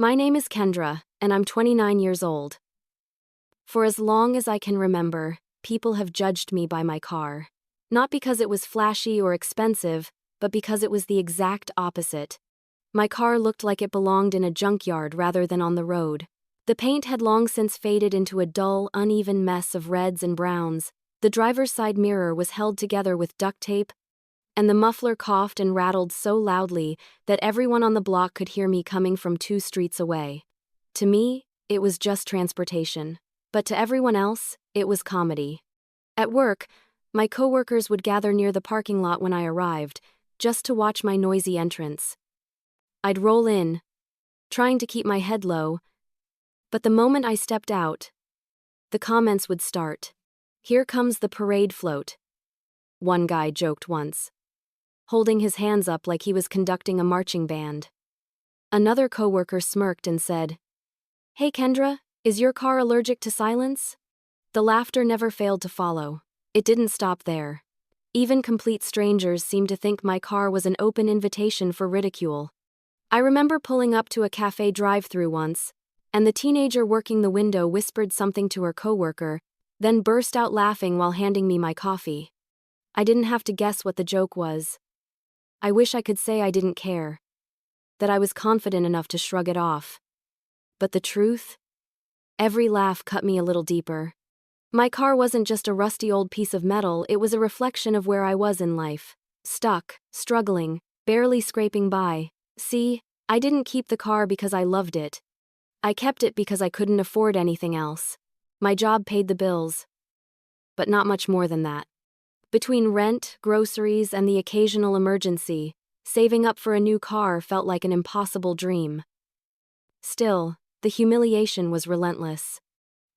My name is Kendra, and I'm 29 years old. For as long as I can remember, people have judged me by my car. Not because it was flashy or expensive, but because it was the exact opposite. My car looked like it belonged in a junkyard rather than on the road. The paint had long since faded into a dull, uneven mess of reds and browns. The driver's side mirror was held together with duct tape, and the muffler coughed and rattled so loudly that everyone on the block could hear me coming from 2 streets away. To me, it was just transportation. But to everyone else, it was comedy. At work, my coworkers would gather near the parking lot when I arrived, just to watch my noisy entrance. I'd roll in, trying to keep my head low, but the moment I stepped out, the comments would start. "Here comes the parade float," one guy joked once, holding his hands up like he was conducting a marching band. Another coworker smirked and said, "Hey Kendra, is your car allergic to silence?" The laughter never failed to follow. It didn't stop there. Even complete strangers seemed to think my car was an open invitation for ridicule. I remember pulling up to a cafe drive-thru once, and the teenager working the window whispered something to her coworker, then burst out laughing while handing me my coffee. I didn't have to guess what the joke was. I wish I could say I didn't care, that I was confident enough to shrug it off. But the truth? Every laugh cut me a little deeper. My car wasn't just a rusty old piece of metal, it was a reflection of where I was in life. Stuck, struggling, barely scraping by. See, I didn't keep the car because I loved it. I kept it because I couldn't afford anything else. My job paid the bills. But not much more than that. Between rent, groceries, and the occasional emergency, saving up for a new car felt like an impossible dream. Still, the humiliation was relentless.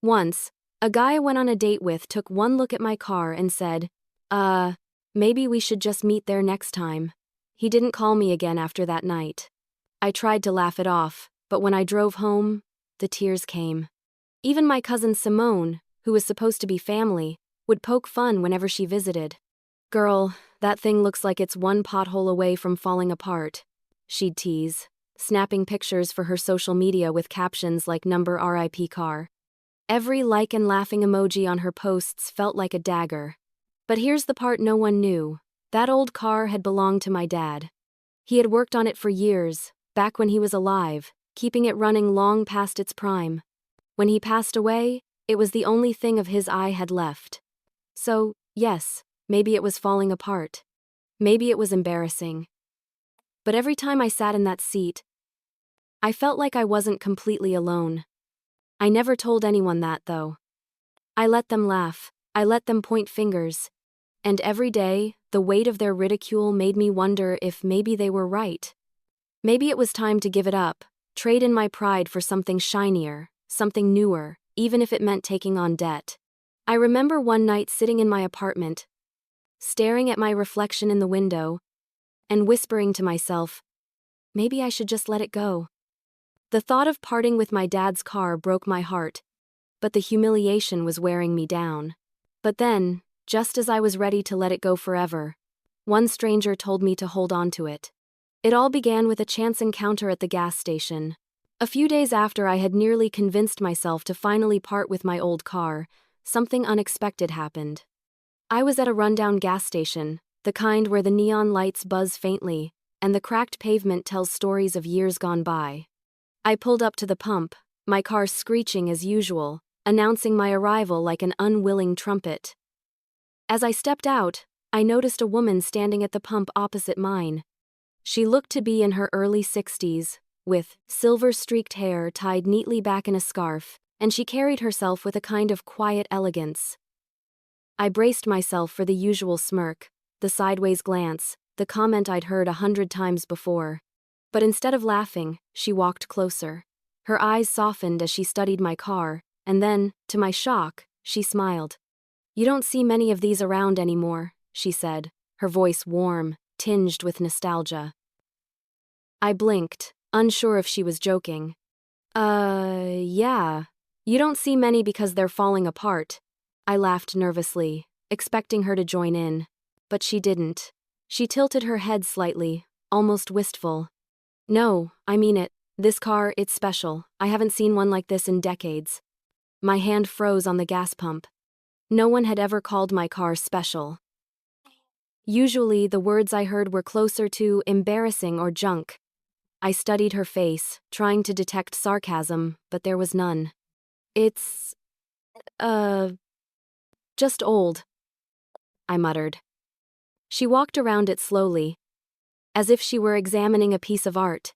Once, a guy I went on a date with took one look at my car and said, maybe we should just meet there next time." He didn't call me again after that night. I tried to laugh it off, but when I drove home, the tears came. Even my cousin Simone, who was supposed to be family, would poke fun whenever she visited. "Girl, that thing looks like it's one pothole away from falling apart," she'd tease, snapping pictures for her social media with captions like "number RIP car." Every like and laughing emoji on her posts felt like a dagger. But here's the part no one knew. That old car had belonged to my dad. He had worked on it for years, back when he was alive, keeping it running long past its prime. When he passed away, it was the only thing of his I had left. So, yes, maybe it was falling apart. Maybe it was embarrassing. But every time I sat in that seat, I felt like I wasn't completely alone. I never told anyone that, though. I let them laugh, I let them point fingers. And every day, the weight of their ridicule made me wonder if maybe they were right. Maybe it was time to give it up, trade in my pride for something shinier, something newer, even if it meant taking on debt. I remember one night sitting in my apartment, staring at my reflection in the window, and whispering to myself, maybe I should just let it go. The thought of parting with my dad's car broke my heart, but the humiliation was wearing me down. But then, just as I was ready to let it go forever, one stranger told me to hold on to it. It all began with a chance encounter at the gas station. A few days after I had nearly convinced myself to finally part with my old car, something unexpected happened. I was at a rundown gas station, the kind where the neon lights buzz faintly, and the cracked pavement tells stories of years gone by. I pulled up to the pump, my car screeching as usual, announcing my arrival like an unwilling trumpet. As I stepped out, I noticed a woman standing at the pump opposite mine. She looked to be in her early 60s, with silver-streaked hair tied neatly back in a scarf, and she carried herself with a kind of quiet elegance. I braced myself for the usual smirk, the sideways glance, the comment I'd heard 100 times before. But instead of laughing, she walked closer. Her eyes softened as she studied my car, and then, to my shock, she smiled. "You don't see many of these around anymore," she said, her voice warm, tinged with nostalgia. I blinked, unsure if she was joking. Yeah. You don't see many because they're falling apart." I laughed nervously, expecting her to join in. But she didn't. She tilted her head slightly, almost wistful. "No, I mean it. This car, it's special. I haven't seen one like this in decades. My hand froze on the gas pump. No one had ever called my car special. Usually, the words I heard were closer to embarrassing or junk. I studied her face, trying to detect sarcasm, but there was none. It's, just old, I muttered. She walked around it slowly, as if she were examining a piece of art.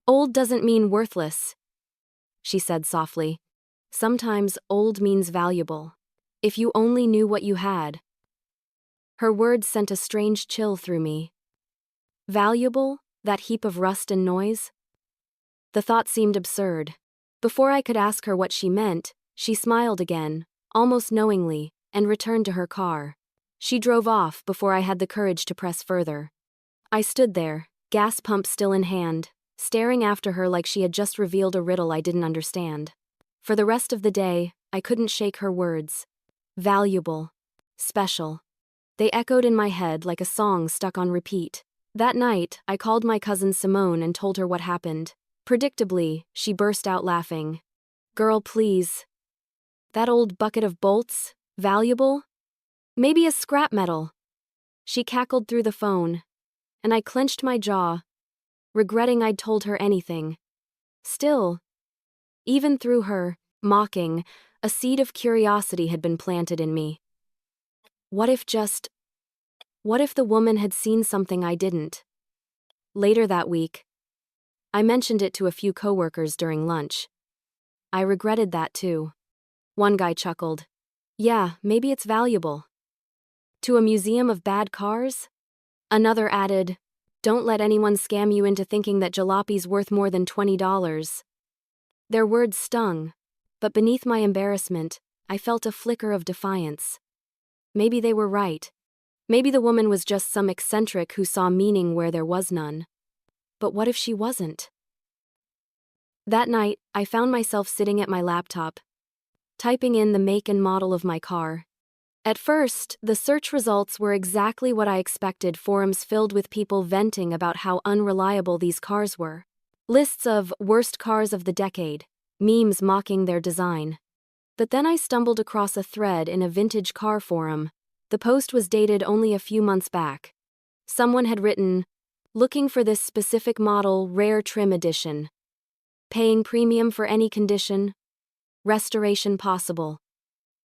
Old doesn't mean worthless, she said softly. Sometimes old means valuable. If you only knew what you had. Her words sent a strange chill through me. Valuable? That heap of rust and noise? The thought seemed absurd. Before I could ask her what she meant, she smiled again, almost knowingly, and returned to her car. She drove off before I had the courage to press further. I stood there, gas pump still in hand, staring after her like she had just revealed a riddle I didn't understand. For the rest of the day, I couldn't shake her words. Valuable. Special. They echoed in my head like a song stuck on repeat. That night, I called my cousin Simone and told her what happened. Predictably, she burst out laughing. Girl, please. That old bucket of bolts? Valuable? Maybe a scrap metal. She cackled through the phone, and I clenched my jaw, regretting I'd told her anything. Still, even through her mocking, a seed of curiosity had been planted in me. What if the woman had seen something I didn't? Later that week, I mentioned it to a few coworkers during lunch. I regretted that too. One guy chuckled. Yeah, maybe it's valuable. To a museum of bad cars? Another added, don't let anyone scam you into thinking that jalopy's worth more than $20. Their words stung, but beneath my embarrassment, I felt a flicker of defiance. Maybe they were right. Maybe the woman was just some eccentric who saw meaning where there was none. But what if she wasn't? That night, I found myself sitting at my laptop, typing in the make and model of my car. At first, the search results were exactly what I expected, forums filled with people venting about how unreliable these cars were. Lists of worst cars of the decade, memes mocking their design. But then I stumbled across a thread in a vintage car forum. The post was dated only a few months back. Someone had written, looking for this specific model, rare trim edition. Paying premium for any condition. Restoration possible.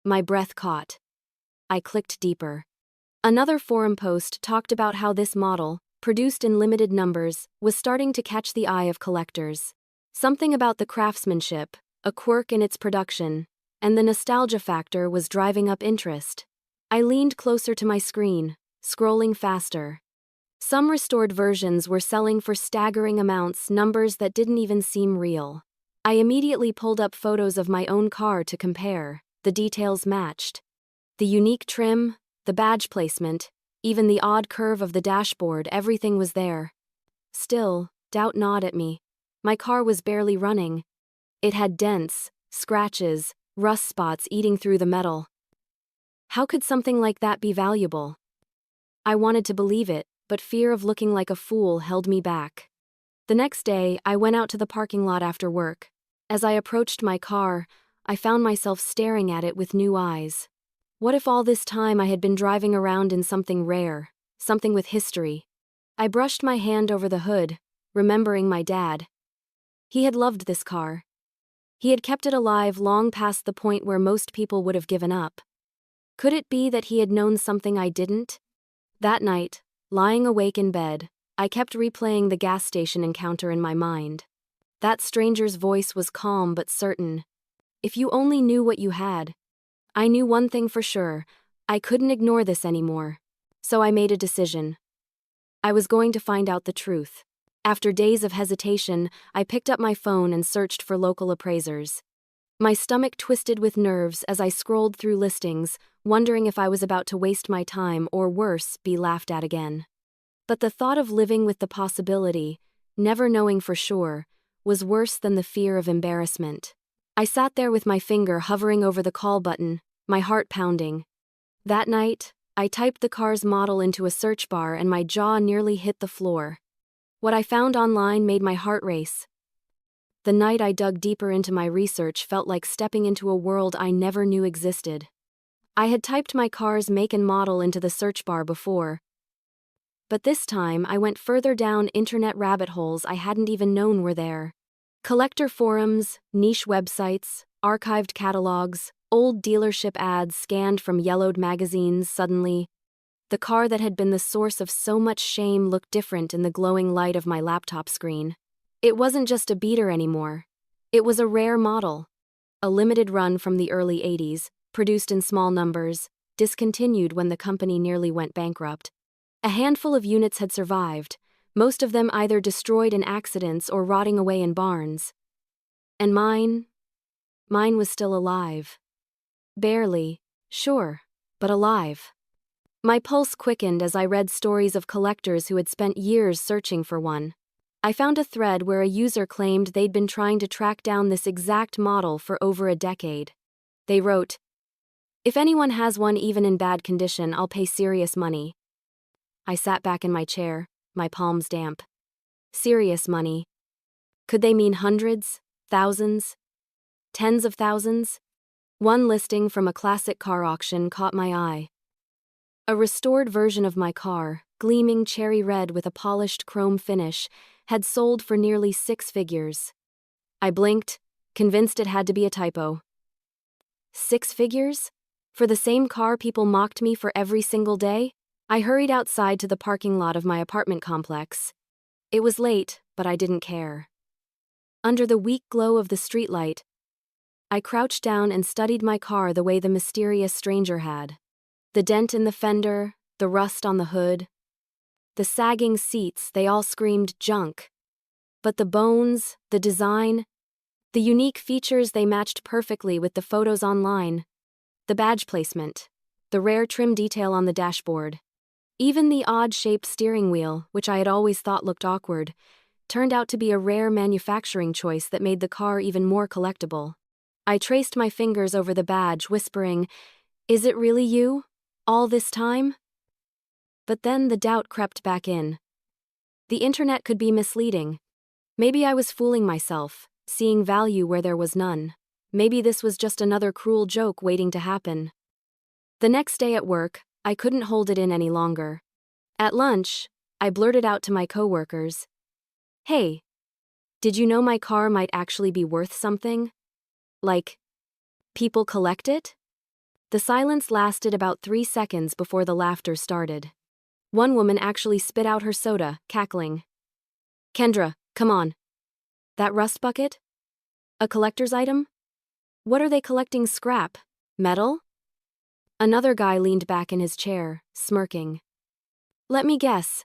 My breath caught. I clicked deeper. Another forum post talked about how this model, produced in limited numbers, was starting to catch the eye of collectors. Something about the craftsmanship, a quirk in its production, and the nostalgia factor was driving up interest. I leaned closer to my screen, scrolling faster. Some restored versions were selling for staggering amounts, numbers that didn't even seem real. I immediately pulled up photos of my own car to compare. The details matched. The unique trim, the badge placement, even the odd curve of the dashboard, everything was there. Still, doubt gnawed at me. My car was barely running. It had dents, scratches, rust spots eating through the metal. How could something like that be valuable? I wanted to believe it, but fear of looking like a fool held me back. The next day, I went out to the parking lot after work. As I approached my car, I found myself staring at it with new eyes. What if all this time I had been driving around in something rare, something with history? I brushed my hand over the hood, remembering my dad. He had loved this car. He had kept it alive long past the point where most people would have given up. Could it be that he had known something I didn't? That night, lying awake in bed, I kept replaying the gas station encounter in my mind. That stranger's voice was calm but certain. If you only knew what you had. I knew one thing for sure, I couldn't ignore this anymore. So I made a decision. I was going to find out the truth. After days of hesitation, I picked up my phone and searched for local appraisers. My stomach twisted with nerves as I scrolled through listings, wondering if I was about to waste my time or worse, be laughed at again. But the thought of living with the possibility, never knowing for sure, was worse than the fear of embarrassment. I sat there with my finger hovering over the call button, my heart pounding. That night, I typed the car's model into a search bar and my jaw nearly hit the floor. What I found online made my heart race. The night I dug deeper into my research felt like stepping into a world I never knew existed. I had typed my car's make and model into the search bar before, but this time I went further down internet rabbit holes I hadn't even known were there. Collector forums, niche websites, archived catalogs, old dealership ads scanned from yellowed magazines. Suddenly, the car that had been the source of so much shame looked different in the glowing light of my laptop screen. It wasn't just a beater anymore. It was a rare model. A limited run from the early 80s, produced in small numbers, discontinued when the company nearly went bankrupt. A handful of units had survived, most of them either destroyed in accidents or rotting away in barns. And mine was still alive. Barely, sure, but alive. My pulse quickened as I read stories of collectors who had spent years searching for one. I found a thread where a user claimed they'd been trying to track down this exact model for over a decade. They wrote, "If anyone has one even in bad condition, I'll pay serious money." I sat back in my chair, my palms damp. Serious money. Could they mean hundreds, thousands, tens of thousands? One listing from a classic car auction caught my eye. A restored version of my car, gleaming cherry red with a polished chrome finish, had sold for nearly 6 figures. I blinked, convinced it had to be a typo. 6 figures? For the same car people mocked me for every single day? I hurried outside to the parking lot of my apartment complex. It was late, but I didn't care. Under the weak glow of the streetlight, I crouched down and studied my car the way the mysterious stranger had. The dent in the fender, the rust on the hood, the sagging seats, they all screamed junk. But the bones, the design, the unique features, they matched perfectly with the photos online. The badge placement, the rare trim detail on the dashboard. Even the odd-shaped steering wheel, which I had always thought looked awkward, turned out to be a rare manufacturing choice that made the car even more collectible. I traced my fingers over the badge, whispering, "Is it really you? All this time?" But then the doubt crept back in. The internet could be misleading. Maybe I was fooling myself, seeing value where there was none. Maybe this was just another cruel joke waiting to happen. The next day at work, I couldn't hold it in any longer. At lunch, I blurted out to my coworkers, "Hey, did you know my car might actually be worth something? Like, people collect it?" The silence lasted about 3 seconds before the laughter started. One woman actually spit out her soda, cackling. "Kendra, come on. That rust bucket? A collector's item? What are they collecting? Scrap? Metal?" Another guy leaned back in his chair, smirking. "Let me guess.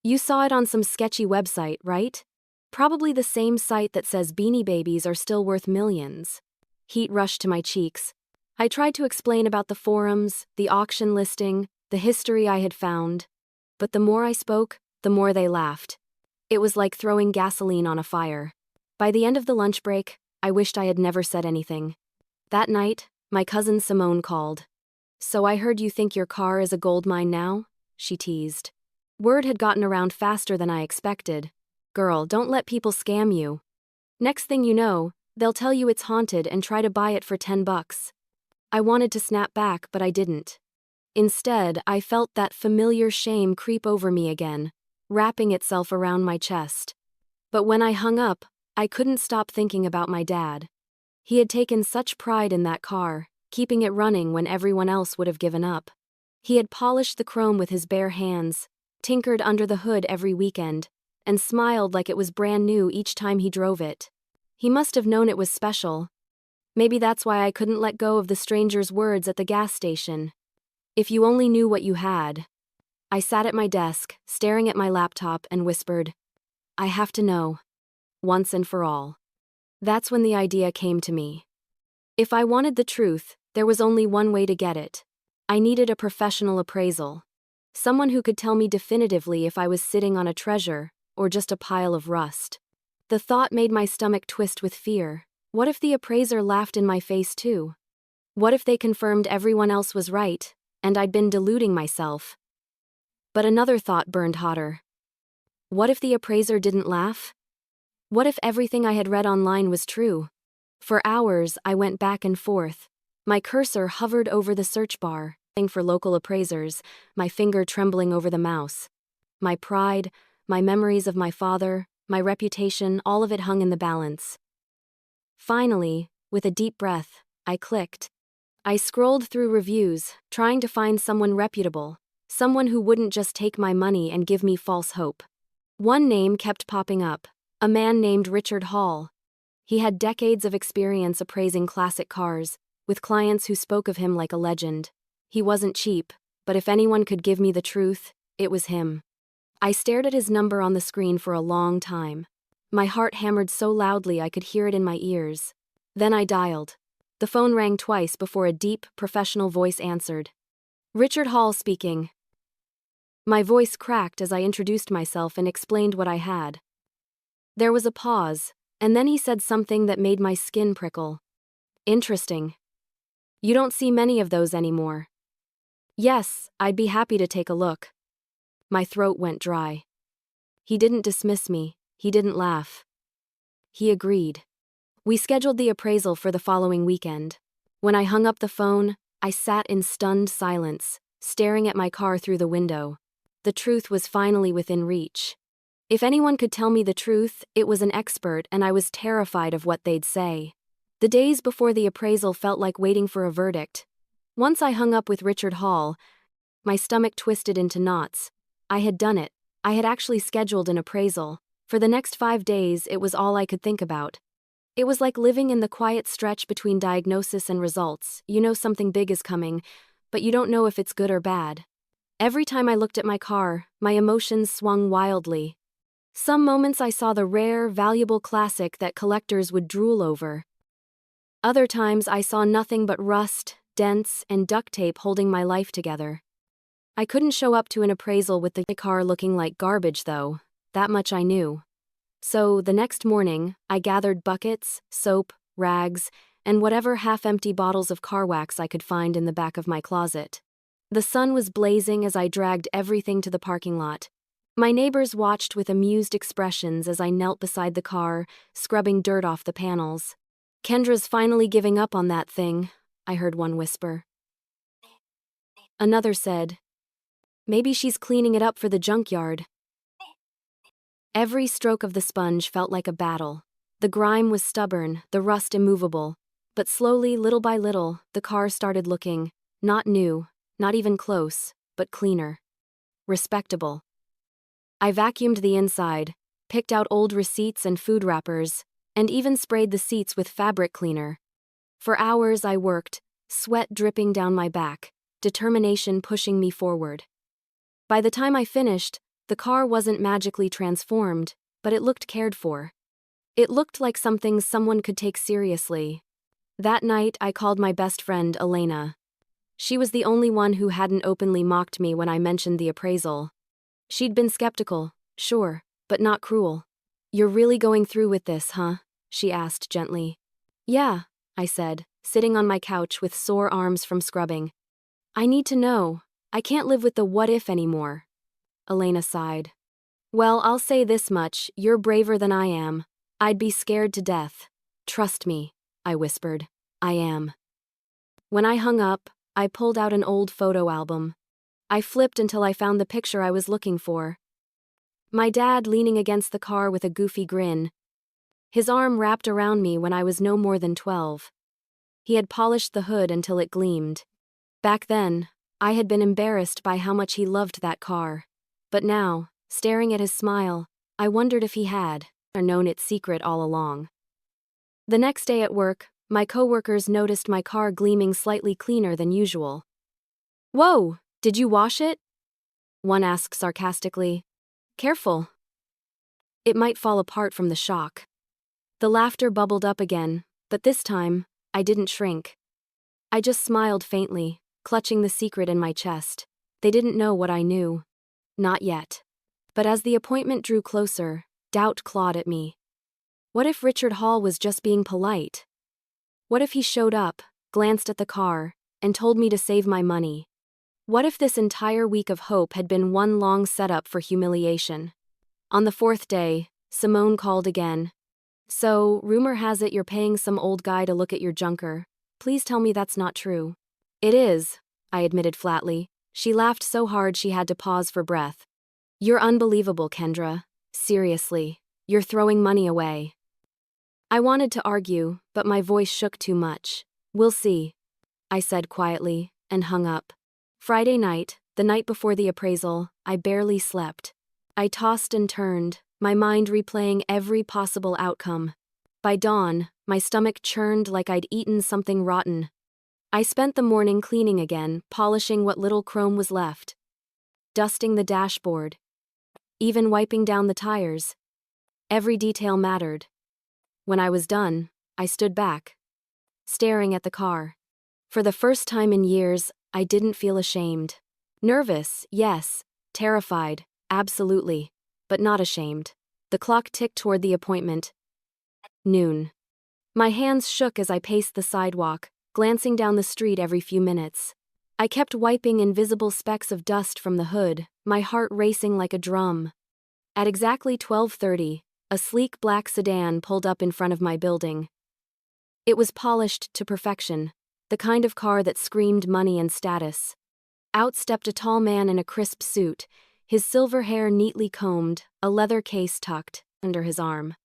You saw it on some sketchy website, right? Probably the same site that says Beanie Babies are still worth millions." Heat rushed to my cheeks. I tried to explain about the forums, the auction listing, the history I had found. But the more I spoke, the more they laughed. It was like throwing gasoline on a fire. By the end of the lunch break, I wished I had never said anything. That night, my cousin Simone called. "So I heard you think your car is a gold mine now?" she teased. Word had gotten around faster than I expected. "Girl, don't let people scam you. Next thing you know, they'll tell you it's haunted and try to buy it for $10. I wanted to snap back, but I didn't. Instead, I felt that familiar shame creep over me again, wrapping itself around my chest. But when I hung up, I couldn't stop thinking about my dad. He had taken such pride in that car, keeping it running when everyone else would have given up. He had polished the chrome with his bare hands, tinkered under the hood every weekend, and smiled like it was brand new each time he drove it. He must have known it was special. Maybe that's why I couldn't let go of the stranger's words at the gas station. "If you only knew what you had." I sat at my desk, staring at my laptop, and whispered, "I have to know. Once and for all." That's when the idea came to me. If I wanted the truth, there was only one way to get it. I needed a professional appraisal. Someone who could tell me definitively if I was sitting on a treasure or just a pile of rust. The thought made my stomach twist with fear. What if the appraiser laughed in my face too? What if they confirmed everyone else was right, and I'd been deluding myself? But another thought burned hotter. What if the appraiser didn't laugh? What if everything I had read online was true? For hours, I went back and forth. My cursor hovered over the search bar, for local appraisers, my finger trembling over the mouse. My pride, my memories of my father, my reputation, all of it hung in the balance. Finally, with a deep breath, I clicked. I scrolled through reviews, trying to find someone reputable, someone who wouldn't just take my money and give me false hope. One name kept popping up, a man named Richard Hall. He had decades of experience appraising classic cars, with clients who spoke of him like a legend. He wasn't cheap, but if anyone could give me the truth, it was him. I stared at his number on the screen for a long time. My heart hammered so loudly I could hear it in my ears. Then I dialed. The phone rang twice before a deep, professional voice answered. Richard Hall speaking. My voice cracked as I introduced myself and explained what I had. There was a pause, and then he said something that made my skin prickle. Interesting. You don't see many of those anymore. Yes, I'd be happy to take a look. My throat went dry. He didn't dismiss me, he didn't laugh. He agreed. We scheduled the appraisal for the following weekend. When I hung up the phone, I sat in stunned silence, staring at my car through the window. The truth was finally within reach. If anyone could tell me the truth, it was an expert, and I was terrified of what they'd say. The days before the appraisal felt like waiting for a verdict. Once I hung up with Richard Hall, my stomach twisted into knots. I had done it. I had actually scheduled an appraisal. For the next 5 days, it was all I could think about. It was like living in the quiet stretch between diagnosis and results. You know something big is coming, but you don't know if it's good or bad. Every time I looked at my car, my emotions swung wildly. Some moments I saw the rare, valuable classic that collectors would drool over. Other times I saw nothing but rust, dents, and duct tape holding my life together. I couldn't show up to an appraisal with the car looking like garbage, though. That much I knew. So, the next morning, I gathered buckets, soap, rags, and whatever half-empty bottles of car wax I could find in the back of my closet. The sun was blazing as I dragged everything to the parking lot. My neighbors watched with amused expressions as I knelt beside the car, scrubbing dirt off the panels. Kendra's finally giving up on that thing, I heard one whisper. Another said, maybe she's cleaning it up for the junkyard. Every stroke of the sponge felt like a battle. The grime was stubborn, the rust immovable. But slowly, little by little, the car started looking, not new, not even close, but cleaner. Respectable. I vacuumed the inside, picked out old receipts and food wrappers, and even sprayed the seats with fabric cleaner. For hours I worked, sweat dripping down my back, determination pushing me forward. By the time I finished, the car wasn't magically transformed, but it looked cared for. It looked like something someone could take seriously. That night I called my best friend, Elena. She was the only one who hadn't openly mocked me when I mentioned the appraisal. She'd been skeptical, sure, but not cruel. You're really going through with this, huh? She asked gently. Yeah, I said, sitting on my couch with sore arms from scrubbing. I need to know. I can't live with the what if anymore. Elena sighed. Well, I'll say this much, you're braver than I am. I'd be scared to death. Trust me, I whispered. I am. When I hung up, I pulled out an old photo album. I flipped until I found the picture I was looking for. My dad leaning against the car with a goofy grin. His arm wrapped around me when I was no more than 12. He had polished the hood until it gleamed. Back then, I had been embarrassed by how much he loved that car. But now, staring at his smile, I wondered if he had, or known its secret all along. The next day at work, my coworkers noticed my car gleaming slightly cleaner than usual. Whoa, did you wash it? One asked sarcastically. Careful. It might fall apart from the shock. The laughter bubbled up again, but this time, I didn't shrink. I just smiled faintly, clutching the secret in my chest. They didn't know what I knew. Not yet. But as the appointment drew closer, doubt clawed at me. What if Richard Hall was just being polite? What if he showed up, glanced at the car, and told me to save my money? What if this entire week of hope had been one long setup for humiliation? On the 4th day, Simone called again, So, rumor has it you're paying some old guy to look at your junker. Please tell me that's not true. It is, I admitted flatly. She laughed so hard she had to pause for breath. You're unbelievable, Kendra. Seriously. You're throwing money away. I wanted to argue, but my voice shook too much. We'll see, I said quietly, and hung up. Friday night, the night before the appraisal, I barely slept. I tossed and turned, my mind replaying every possible outcome. By dawn, my stomach churned like I'd eaten something rotten. I spent the morning cleaning again, polishing what little chrome was left, dusting the dashboard, even wiping down the tires. Every detail mattered. When I was done, I stood back, staring at the car. For the first time in years, I didn't feel ashamed. Nervous, yes. Terrified, absolutely. But not ashamed. The clock ticked toward the appointment. Noon. My hands shook as I paced the sidewalk, glancing down the street every few minutes. I kept wiping invisible specks of dust from the hood, my heart racing like a drum. At exactly 12:30, a sleek black sedan pulled up in front of my building. It was polished to perfection, the kind of car that screamed money and status. Out stepped a tall man in a crisp suit, his silver hair neatly combed, a leather case tucked under his arm.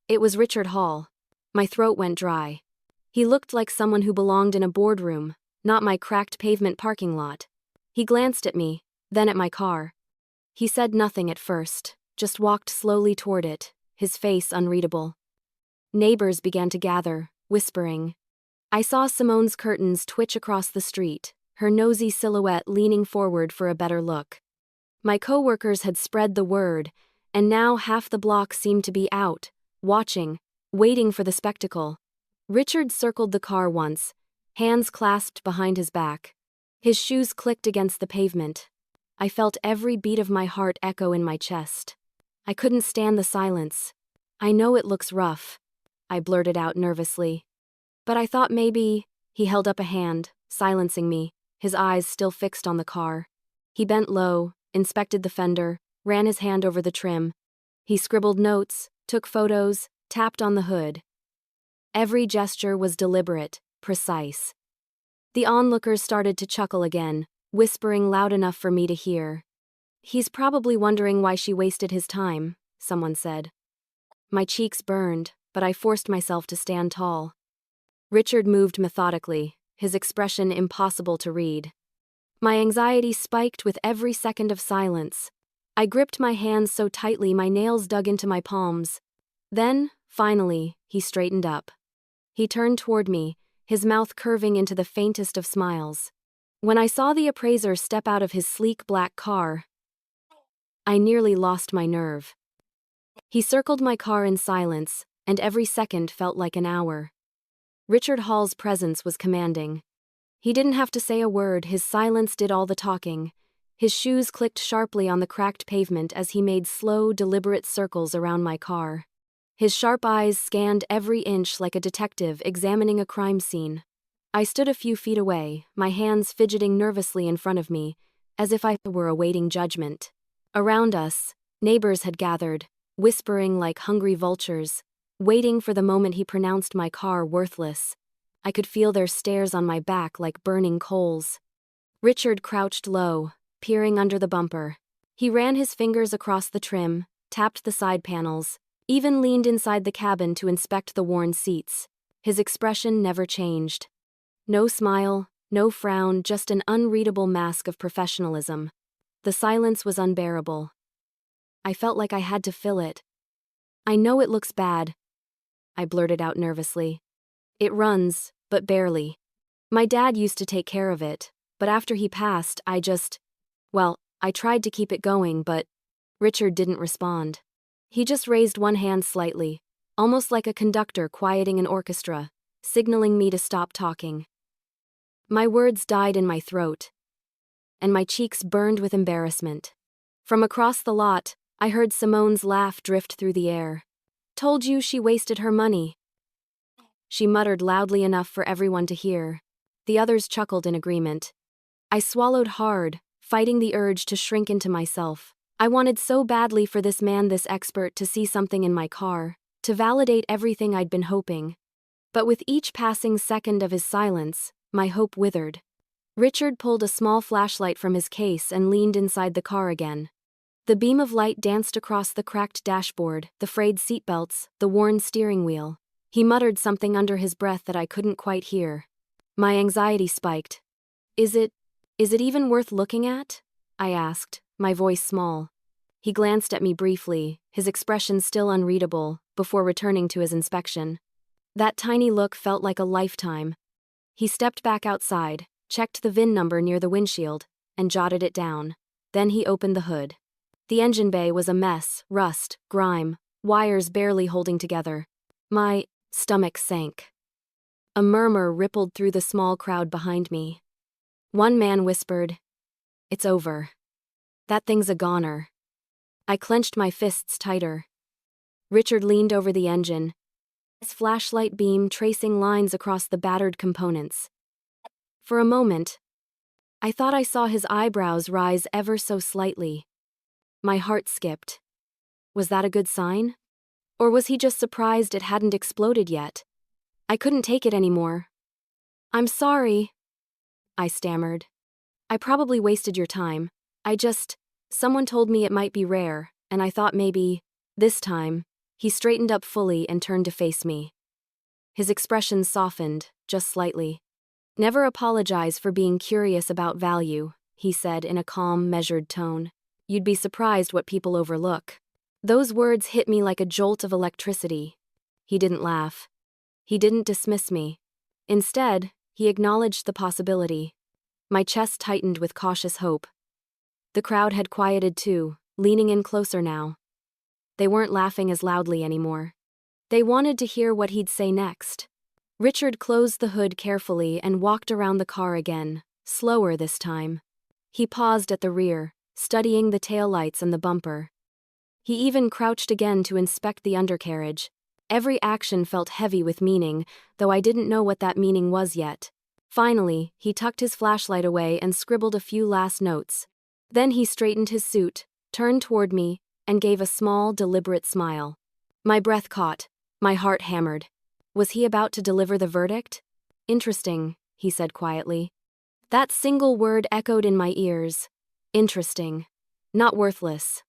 It was Richard Hall. My throat went dry. He looked like someone who belonged in a boardroom, not my cracked pavement parking lot. He glanced at me, then at my car. He said nothing at first, just walked slowly toward it, his face unreadable. Neighbors began to gather, whispering. I saw Simone's curtains twitch across the street, her nosy silhouette leaning forward for a better look. My coworkers had spread the word, and now half the block seemed to be out, watching, waiting for the spectacle. Richard circled the car once, hands clasped behind his back. His shoes clicked against the pavement. I felt every beat of my heart echo in my chest. I couldn't stand the silence. I know it looks rough, I blurted out nervously. But I thought maybe. He held up a hand, silencing me, his eyes still fixed on the car. He bent low, inspected the fender, ran his hand over the trim. He scribbled notes, took photos, tapped on the hood. Every gesture was deliberate, precise. The onlookers started to chuckle again, whispering loud enough for me to hear. He's probably wondering why she wasted his time, someone said. My cheeks burned, but I forced myself to stand tall. Richard moved methodically, his expression impossible to read. My anxiety spiked with every second of silence. I gripped my hands so tightly my nails dug into my palms. Then, finally, he straightened up. He turned toward me, his mouth curving into the faintest of smiles. When I saw the appraiser step out of his sleek black car, I nearly lost my nerve. He circled my car in silence, and every second felt like an hour. Richard Hall's presence was commanding. He didn't have to say a word, his silence did all the talking. His shoes clicked sharply on the cracked pavement as he made slow, deliberate circles around my car. His sharp eyes scanned every inch like a detective examining a crime scene. I stood a few feet away, my hands fidgeting nervously in front of me, as if I were awaiting judgment. Around us, neighbors had gathered, whispering like hungry vultures, waiting for the moment he pronounced my car worthless. I could feel their stares on my back like burning coals. Richard crouched low, peering under the bumper. He ran his fingers across the trim, tapped the side panels, even leaned inside the cabin to inspect the worn seats. His expression never changed. No smile, no frown, just an unreadable mask of professionalism. The silence was unbearable. I felt like I had to fill it. I know it looks bad, I blurted out nervously. It runs, but barely. My dad used to take care of it, but after he passed, I tried to keep it going, but Richard didn't respond. He just raised one hand slightly, almost like a conductor quieting an orchestra, signaling me to stop talking. My words died in my throat, and my cheeks burned with embarrassment. From across the lot, I heard Simone's laugh drift through the air. Told you she wasted her money. She muttered loudly enough for everyone to hear. The others chuckled in agreement. I swallowed hard, fighting the urge to shrink into myself. I wanted so badly for this man, this expert, to see something in my car. to validate everything I'd been hoping. But with each passing second of his silence, my hope withered. Richard pulled a small flashlight from his case and leaned inside the car again. The beam of light danced across the cracked dashboard, the frayed seatbelts, the worn steering wheel. He muttered something under his breath that I couldn't quite hear. My anxiety spiked. Is it even worth looking at?" I asked, my voice small. He glanced at me briefly, his expression still unreadable, before returning to his inspection. That tiny look felt like a lifetime. He stepped back outside, checked the VIN number near the windshield, and jotted it down. Then he opened the hood. The engine bay was a mess, rust, grime, wires barely holding together. My stomach sank. A murmur rippled through the small crowd behind me. One man whispered, "It's over. That thing's a goner." I clenched my fists tighter. Richard leaned over the engine, his flashlight beam tracing lines across the battered components. For a moment, I thought I saw his eyebrows rise ever so slightly. My heart skipped. Was that a good sign? Or was he just surprised it hadn't exploded yet? I couldn't take it anymore. "I'm sorry," I stammered. "I probably wasted your time. Someone told me it might be rare, and I thought maybe, this time." He straightened up fully and turned to face me. His expression softened, just slightly. "Never apologize for being curious about value," he said in a calm, measured tone. "You'd be surprised what people overlook." Those words hit me like a jolt of electricity. He didn't laugh. He didn't dismiss me. Instead, he acknowledged the possibility. My chest tightened with cautious hope. The crowd had quieted too, leaning in closer now. They weren't laughing as loudly anymore. They wanted to hear what he'd say next. Richard closed the hood carefully and walked around the car again, slower this time. He paused at the rear, studying the taillights and the bumper. He even crouched again to inspect the undercarriage. Every action felt heavy with meaning, though I didn't know what that meaning was yet. Finally, he tucked his flashlight away and scribbled a few last notes. Then he straightened his suit, turned toward me, and gave a small, deliberate smile. My breath caught, my heart hammered. Was he about to deliver the verdict? "Interesting," he said quietly. That single word echoed in my ears. Interesting. Not worthless.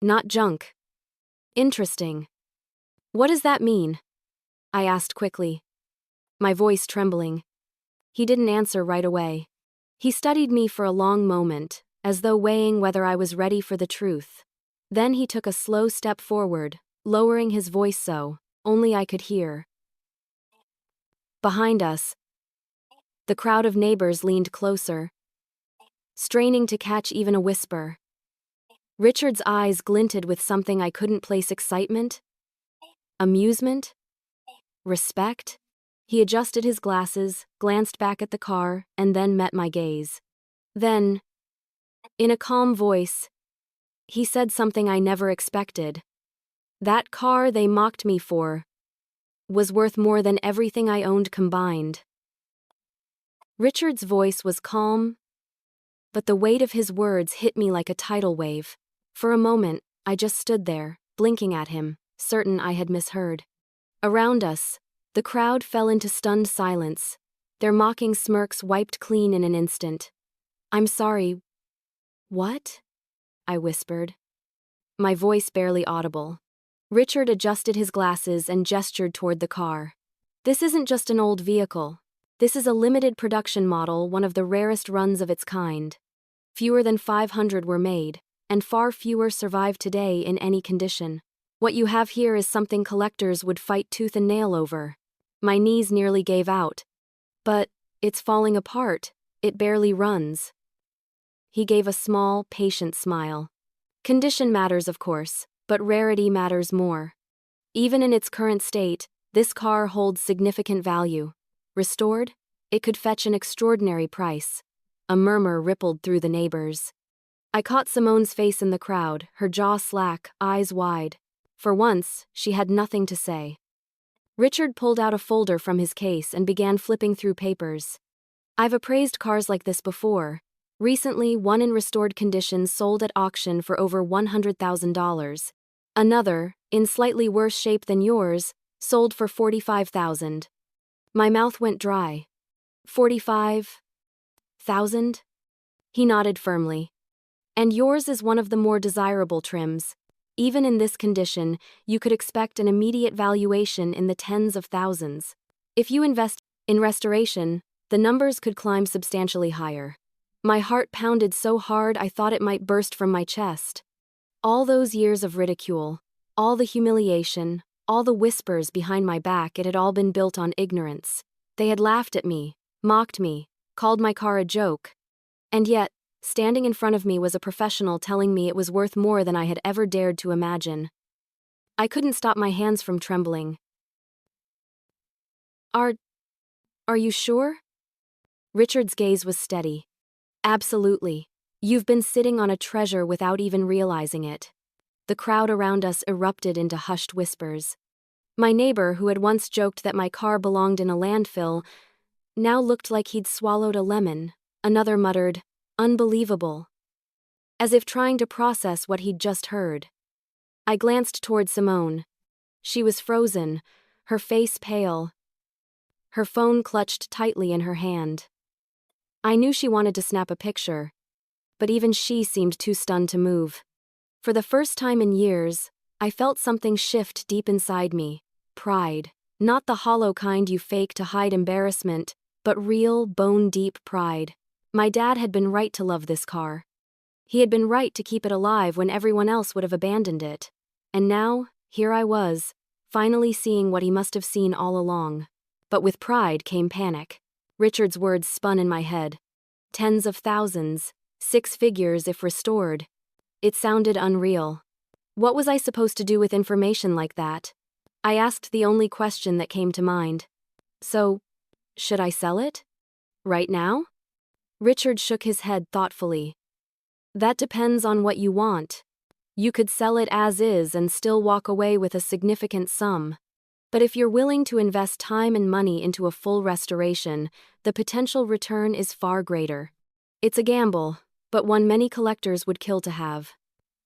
Not junk. Interesting. "What does that mean?" I asked quickly, my voice trembling. He didn't answer right away. He studied me for a long moment, as though weighing whether I was ready for the truth. Then he took a slow step forward, lowering his voice so only I could hear. Behind us, the crowd of neighbors leaned closer, straining to catch even a whisper. Richard's eyes glinted with something I couldn't place: excitement? Amusement? Respect? He adjusted his glasses, glanced back at the car, and then met my gaze. Then, in a calm voice, he said something I never expected. That car they mocked me for was worth more than everything I owned combined. Richard's voice was calm, but the weight of his words hit me like a tidal wave. For a moment, I just stood there, blinking at him, certain I had misheard. Around us, the crowd fell into stunned silence, their mocking smirks wiped clean in an instant. "I'm sorry." "What?" I whispered, my voice barely audible. Richard adjusted his glasses and gestured toward the car. "This isn't just an old vehicle. This is a limited production model, one of the rarest runs of its kind. Fewer than 500 were made, and far fewer survive today in any condition. What you have here is something collectors would fight tooth and nail over." My knees nearly gave out. "But it's falling apart. It barely runs." He gave a small, patient smile. "Condition matters, of course, but rarity matters more. Even in its current state, this car holds significant value. Restored, it could fetch an extraordinary price." A murmur rippled through the neighbors. I caught Simone's face in the crowd, her jaw slack, eyes wide. For once, she had nothing to say. Richard pulled out a folder from his case and began flipping through papers. "I've appraised cars like this before. Recently, one in restored condition sold at auction for over $100,000. Another, in slightly worse shape than yours, sold for $45,000. My mouth went dry. 45,000? He nodded firmly. And yours is one of the more desirable trims. Even in this condition, you could expect an immediate valuation in the tens of thousands. If you invest in restoration, the numbers could climb substantially higher. My heart pounded so hard I thought it might burst from my chest. All those years of ridicule, all the humiliation, all the whispers behind my back, it had all been built on ignorance. They had laughed at me, mocked me, called my car a joke. And yet, standing in front of me was a professional telling me it was worth more than I had ever dared to imagine. I couldn't stop my hands from trembling. Are you sure? Richard's gaze was steady. Absolutely. You've been sitting on a treasure without even realizing it. The crowd around us erupted into hushed whispers. My neighbor, who had once joked that my car belonged in a landfill, now looked like he'd swallowed a lemon. Another muttered, "Unbelievable," as if trying to process what he'd just heard. I glanced toward Simone. She was frozen, her face pale, her phone clutched tightly in her hand. I knew she wanted to snap a picture, but even she seemed too stunned to move. For the first time in years, I felt something shift deep inside me. Pride. Not the hollow kind you fake to hide embarrassment, but real, bone-deep pride. My dad had been right to love this car. He had been right to keep it alive when everyone else would have abandoned it. And now, here I was, finally seeing what he must have seen all along. But with pride came panic. Richard's words spun in my head. Tens of thousands, 6 figures if restored. It sounded unreal. What was I supposed to do with information like that? I asked the only question that came to mind. So, should I sell it? Right now? Richard shook his head thoughtfully. That depends on what you want. You could sell it as is and still walk away with a significant sum. But if you're willing to invest time and money into a full restoration, the potential return is far greater. It's a gamble, but one many collectors would kill to have.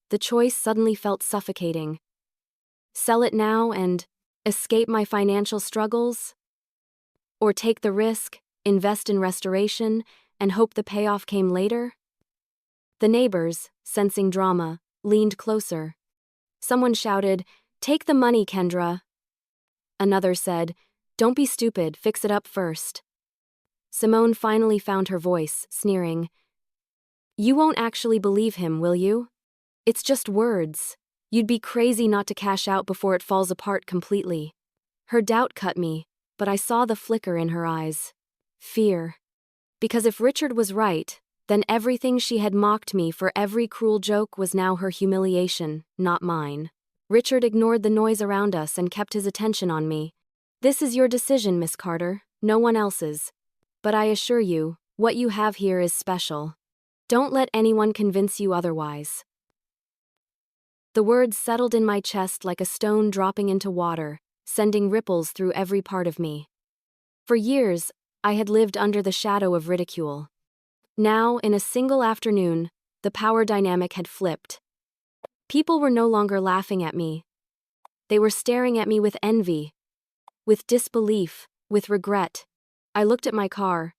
The choice suddenly felt suffocating. Sell it now and escape my financial struggles? Or take the risk, invest in restoration, and hope the payoff came later? The neighbors, sensing drama, leaned closer. Someone shouted, "Take the money, Kendra." Another said, "Don't be stupid, fix it up first." Simone finally found her voice, sneering. "You won't actually believe him, will you? It's just words. You'd be crazy not to cash out before it falls apart completely." Her doubt cut me, but I saw the flicker in her eyes. Fear. Because if Richard was right, then everything she had mocked me for, every cruel joke, was now her humiliation, not mine. Richard ignored the noise around us and kept his attention on me. "This is your decision, Miss Carter, no one else's. But I assure you, what you have here is special. Don't let anyone convince you otherwise." The words settled in my chest like a stone dropping into water, sending ripples through every part of me. For years, I had lived under the shadow of ridicule. Now, in a single afternoon, the power dynamic had flipped. People were no longer laughing at me. They were staring at me with envy, with disbelief, with regret. I looked at my car,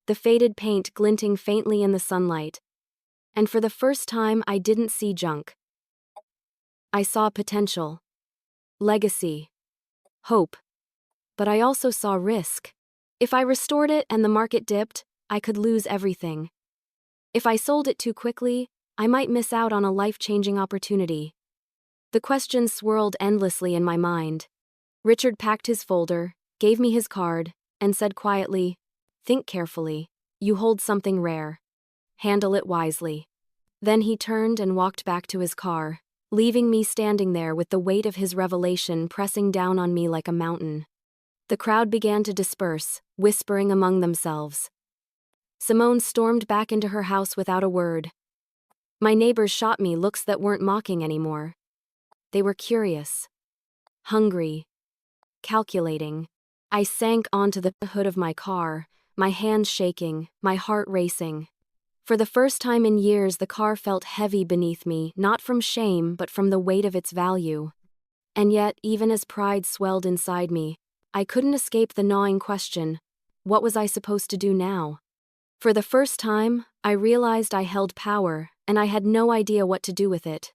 the faded paint glinting faintly in the sunlight. And for the first time, I didn't see junk. I saw potential, legacy, hope. But I also saw risk. If I restored it and the market dipped, I could lose everything. If I sold it too quickly, I might miss out on a life-changing opportunity. The questions swirled endlessly in my mind. Richard packed his folder, gave me his card, and said quietly, "Think carefully. You hold something rare. Handle it wisely." Then he turned and walked back to his car, leaving me standing there with the weight of his revelation pressing down on me like a mountain. The crowd began to disperse, whispering among themselves. Simone stormed back into her house without a word. My neighbors shot me looks that weren't mocking anymore. They were curious, hungry, calculating. I sank onto the hood of my car, my hands shaking, my heart racing. For the first time in years, the car felt heavy beneath me, not from shame but from the weight of its value. And yet, even as pride swelled inside me, I couldn't escape the gnawing question, what was I supposed to do now? For the first time, I realized I held power, and I had no idea what to do with it.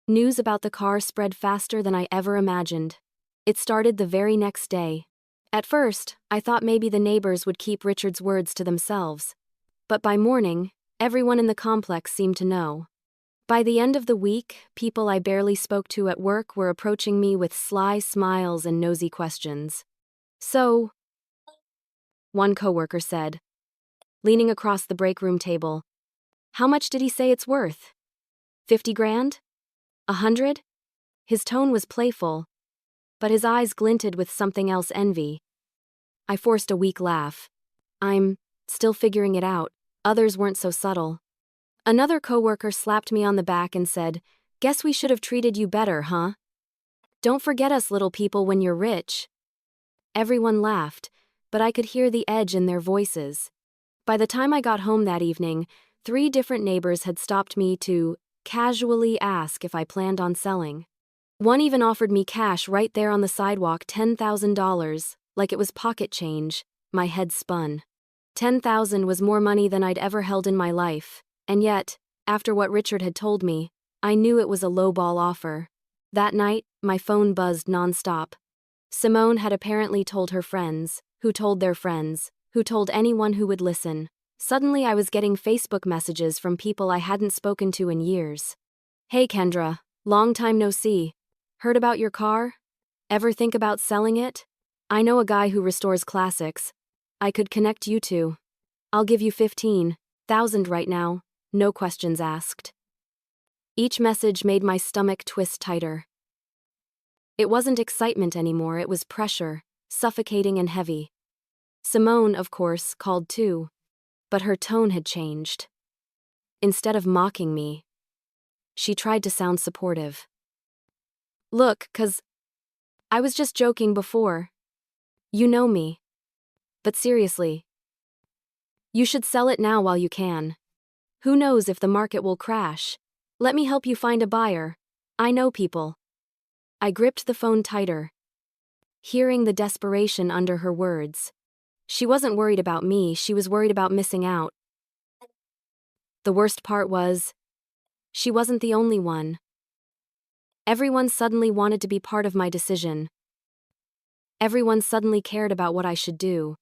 News about the car spread faster than I ever imagined. It started the very next day. At first, I thought maybe the neighbors would keep Richard's words to themselves. But by morning, everyone in the complex seemed to know. By the end of the week, people I barely spoke to at work were approaching me with sly smiles and nosy questions. So, one coworker said, leaning across the break room table, how much did he say it's worth? 50 grand? 100? His tone was playful, but his eyes glinted with something else, envy. I forced a weak laugh. I'm still figuring it out. Others weren't so subtle. Another coworker slapped me on the back and said, guess we should have treated you better, huh? Don't forget us little people when you're rich. Everyone laughed, but I could hear the edge in their voices. By the time I got home that evening, 3 different neighbors had stopped me to casually ask if I planned on selling. One even offered me cash right there on the sidewalk, $10,000, like it was pocket change. My head spun. $10,000 was more money than I'd ever held in my life, and yet, after what Richard had told me, I knew it was a lowball offer. That night, my phone buzzed nonstop. Simone had apparently told her friends, who told their friends, who told anyone who would listen. Suddenly I was getting Facebook messages from people I hadn't spoken to in years. Hey Kendra, long time no see. Heard about your car? Ever think about selling it? I know a guy who restores classics. I could connect you two. I'll give you 15,000 right now, no questions asked. Each message made my stomach twist tighter. It wasn't excitement anymore, it was pressure, suffocating and heavy. Simone, of course, called too. But her tone had changed. Instead of mocking me, she tried to sound supportive. Look, 'cause I was just joking before. You know me. But seriously, you should sell it now while you can. Who knows if the market will crash? Let me help you find a buyer. I know people. I gripped the phone tighter, hearing the desperation under her words. She wasn't worried about me, she was worried about missing out. The worst part was, she wasn't the only one. Everyone suddenly wanted to be part of my decision. Everyone suddenly cared about what I should do.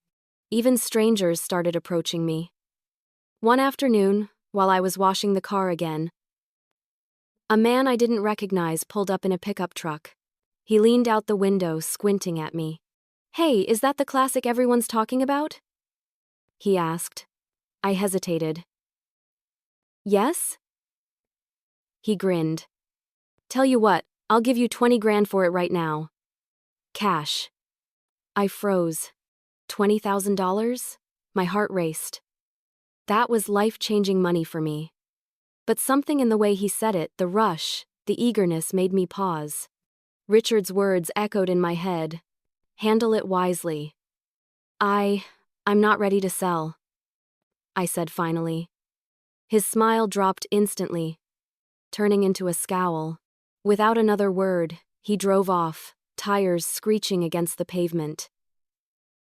Even strangers started approaching me. One afternoon, while I was washing the car again, a man I didn't recognize pulled up in a pickup truck. He leaned out the window, squinting at me. Hey, is that the classic everyone's talking about? He asked. I hesitated. Yes? He grinned. Tell you what, I'll give you 20 grand for it right now. Cash. I froze. $20,000? My heart raced. That was life-changing money for me. But something in the way he said it, the rush, the eagerness, made me pause. Richard's words echoed in my head. Handle it wisely. I'm not ready to sell, I said finally. His smile dropped instantly, turning into a scowl. Without another word, he drove off, tires screeching against the pavement.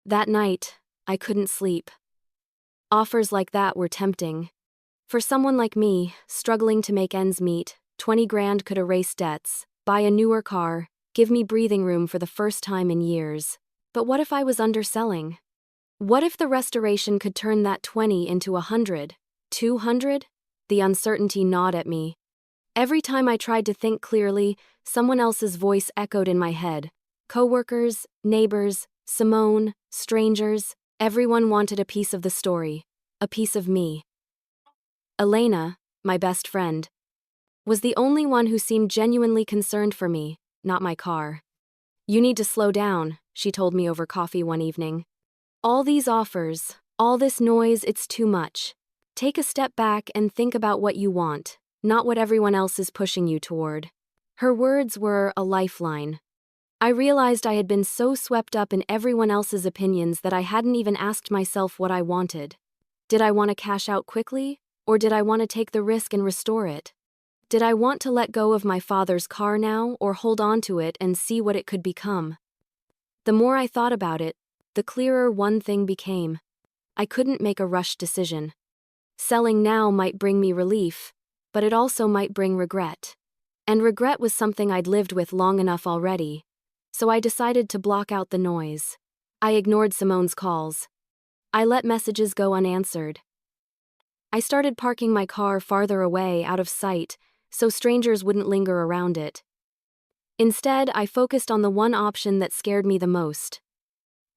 That night, I couldn't sleep. Offers like that were tempting. For someone like me, struggling to make ends meet, 20 grand could erase debts, buy a newer car, give me breathing room for the first time in years. But what if I was underselling? What if the restoration could turn that 20 into 100, 200? The uncertainty gnawed at me. Every time I tried to think clearly, someone else's voice echoed in my head. Coworkers, neighbors, Simone, strangers, everyone wanted a piece of the story, a piece of me. Elena, my best friend, was the only one who seemed genuinely concerned for me, not my car. You need to slow down, she told me over coffee one evening. All these offers, all this noise, it's too much. Take a step back and think about what you want, not what everyone else is pushing you toward. Her words were a lifeline. I realized I had been so swept up in everyone else's opinions that I hadn't even asked myself what I wanted. Did I want to cash out quickly, or did I want to take the risk and restore it? Did I want to let go of my father's car now or hold on to it and see what it could become? The more I thought about it, the clearer one thing became. I couldn't make a rushed decision. Selling now might bring me relief, but it also might bring regret. And regret was something I'd lived with long enough already, so I decided to block out the noise. I ignored Simone's calls. I let messages go unanswered. I started parking my car farther away, out of sight, so strangers wouldn't linger around it. Instead, I focused on the one option that scared me the most: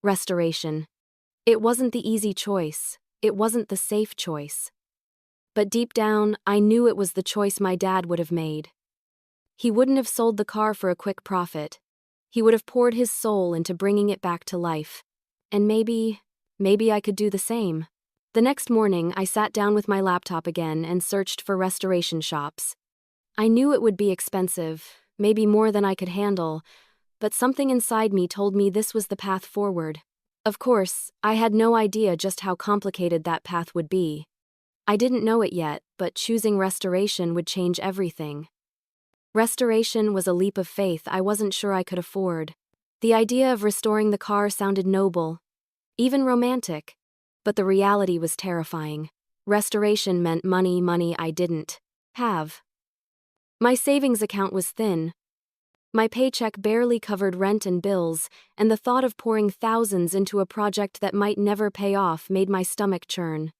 restoration. It wasn't the easy choice. It wasn't the safe choice. But deep down, I knew it was the choice my dad would have made. He wouldn't have sold the car for a quick profit. He would have poured his soul into bringing it back to life. And maybe I could do the same. The next morning, I sat down with my laptop again and searched for restoration shops. I knew it would be expensive, maybe more than I could handle, but something inside me told me this was the path forward. Of course, I had no idea just how complicated that path would be. I didn't know it yet, but choosing restoration would change everything. Restoration was a leap of faith I wasn't sure I could afford. The idea of restoring the car sounded noble, even romantic, but the reality was terrifying. Restoration meant money I didn't have. My savings account was thin. My paycheck barely covered rent and bills, and the thought of pouring thousands into a project that might never pay off made my stomach churn.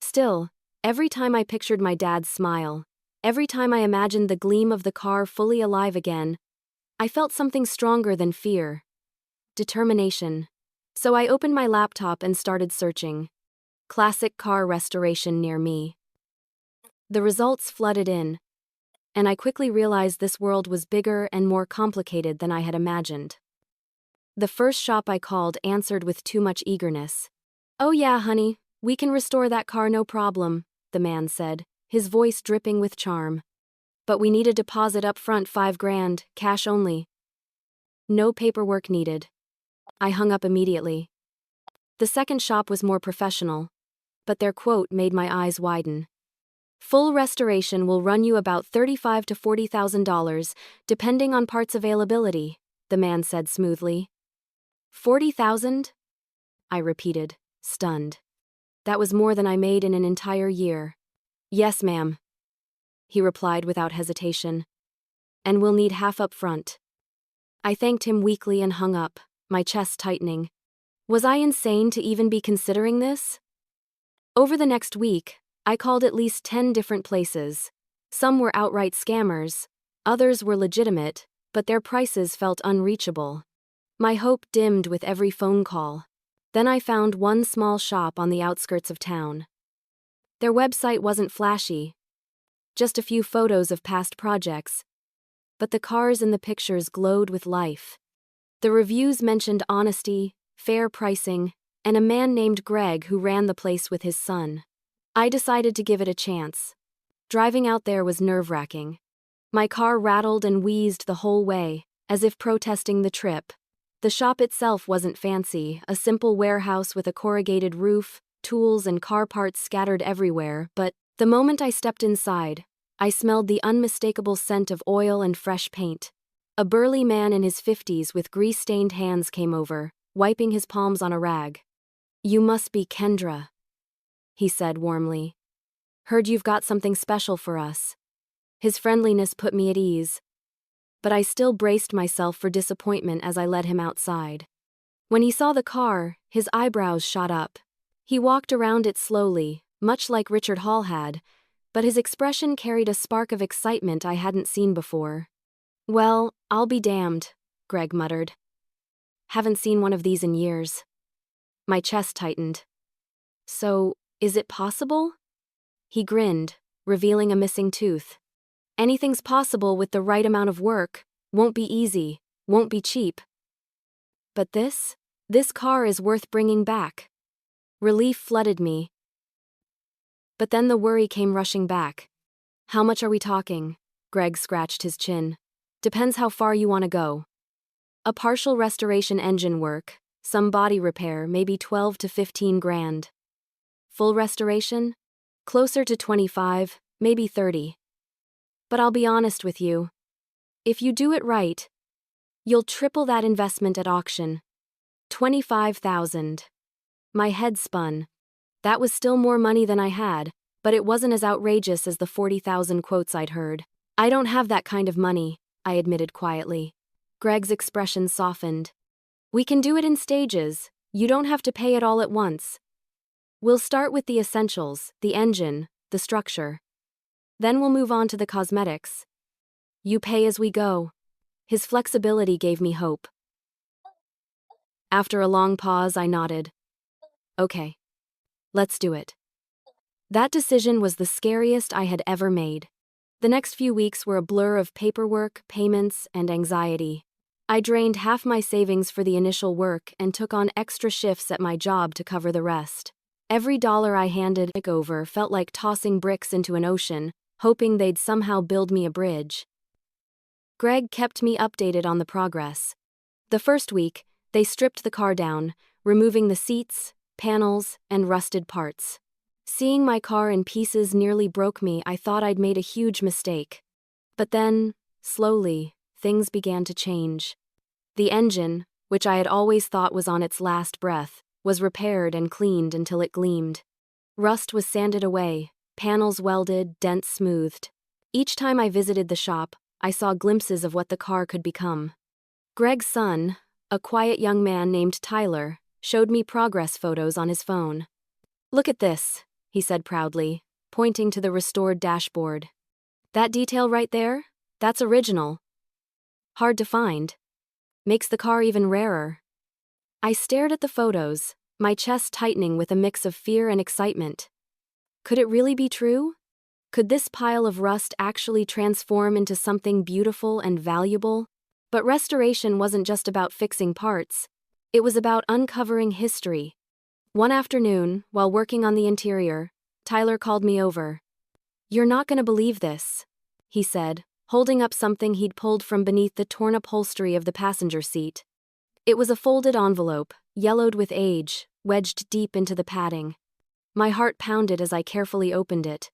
Still, every time I pictured my dad's smile, every time I imagined the gleam of the car fully alive again, I felt something stronger than fear: determination. So I opened my laptop and started searching. Classic car restoration near me. The results flooded in, and I quickly realized this world was bigger and more complicated than I had imagined. The first shop I called answered with too much eagerness. "Oh yeah, honey, we can restore that car, no problem," the man said, his voice dripping with charm. "But we need a deposit up front, $5,000, cash only." "No paperwork needed." I hung up immediately. The second shop was more professional, but their quote made my eyes widen. "Full restoration will run you about $35,000 to $40,000, depending on parts availability," the man said smoothly. "$40,000? I repeated, stunned. That was more than I made in an entire year. "Yes, ma'am," he replied without hesitation. "And we'll need half up front." I thanked him weakly and hung up, my chest tightening. Was I insane to even be considering this? Over the next week, I called at least 10 different places. Some were outright scammers, others were legitimate, but their prices felt unreachable. My hope dimmed with every phone call. Then I found one small shop on the outskirts of town. Their website wasn't flashy, just a few photos of past projects, but the cars in the pictures glowed with life. The reviews mentioned honesty, fair pricing, and a man named Greg who ran the place with his son. I decided to give it a chance. Driving out there was nerve-wracking. My car rattled and wheezed the whole way, as if protesting the trip. The shop itself wasn't fancy, a simple warehouse with a corrugated roof, tools and car parts scattered everywhere, but the moment I stepped inside, I smelled the unmistakable scent of oil and fresh paint. A burly man in his 50s with grease-stained hands came over, wiping his palms on a rag. "You must be Kendra," he said warmly. "Heard you've got something special for us." His friendliness put me at ease, but I still braced myself for disappointment as I led him outside. When he saw the car, his eyebrows shot up. He walked around it slowly, much like Richard Hall had, but his expression carried a spark of excitement I hadn't seen before. "Well, I'll be damned," Greg muttered. "Haven't seen one of these in years." My chest tightened. "So, is it possible?" He grinned, revealing a missing tooth. "Anything's possible with the right amount of work. Won't be easy, won't be cheap. But this car is worth bringing back." Relief flooded me. But then the worry came rushing back. "How much are we talking?" Greg scratched his chin. "Depends how far you want to go. A partial restoration, engine work, some body repair, maybe 12 to 15 grand. Full restoration? Closer to 25, maybe 30. But I'll be honest with you. If you do it right, you'll triple that investment at auction. 25,000. My head spun. That was still more money than I had, but it wasn't as outrageous as the 40,000 quotes I'd heard. I don't have that kind of money, I admitted quietly. Greg's expression softened. We can do it in stages. You don't have to pay it all at once. We'll start with the essentials, the engine, the structure. Then we'll move on to the cosmetics. You pay as we go. His flexibility gave me hope. After a long pause, I nodded. Okay. Let's do it. That decision was the scariest I had ever made. The next few weeks were a blur of paperwork, payments, and anxiety. I drained half my savings for the initial work and took on extra shifts at my job to cover the rest. Every dollar I handed over felt like tossing bricks into an ocean, hoping they'd somehow build me a bridge. Greg kept me updated on the progress. The first week, they stripped the car down, removing the seats, panels, and rusted parts. Seeing my car in pieces nearly broke me. I thought I'd made a huge mistake. But then, slowly, things began to change. The engine, which I had always thought was on its last breath, was repaired and cleaned until it gleamed. Rust was sanded away, panels welded, dents smoothed. Each time I visited the shop, I saw glimpses of what the car could become. Greg's son, a quiet young man named Tyler, showed me progress photos on his phone. Look at this, he said proudly, pointing to the restored dashboard. That detail right there? That's original. Hard to find. Makes the car even rarer. I stared at the photos, my chest tightening with a mix of fear and excitement. Could it really be true? Could this pile of rust actually transform into something beautiful and valuable? But restoration wasn't just about fixing parts. It was about uncovering history. One afternoon, while working on the interior, Tyler called me over. "You're not going to believe this," he said, holding up something he'd pulled from beneath the torn upholstery of the passenger seat. It was a folded envelope, yellowed with age, wedged deep into the padding. My heart pounded as I carefully opened it.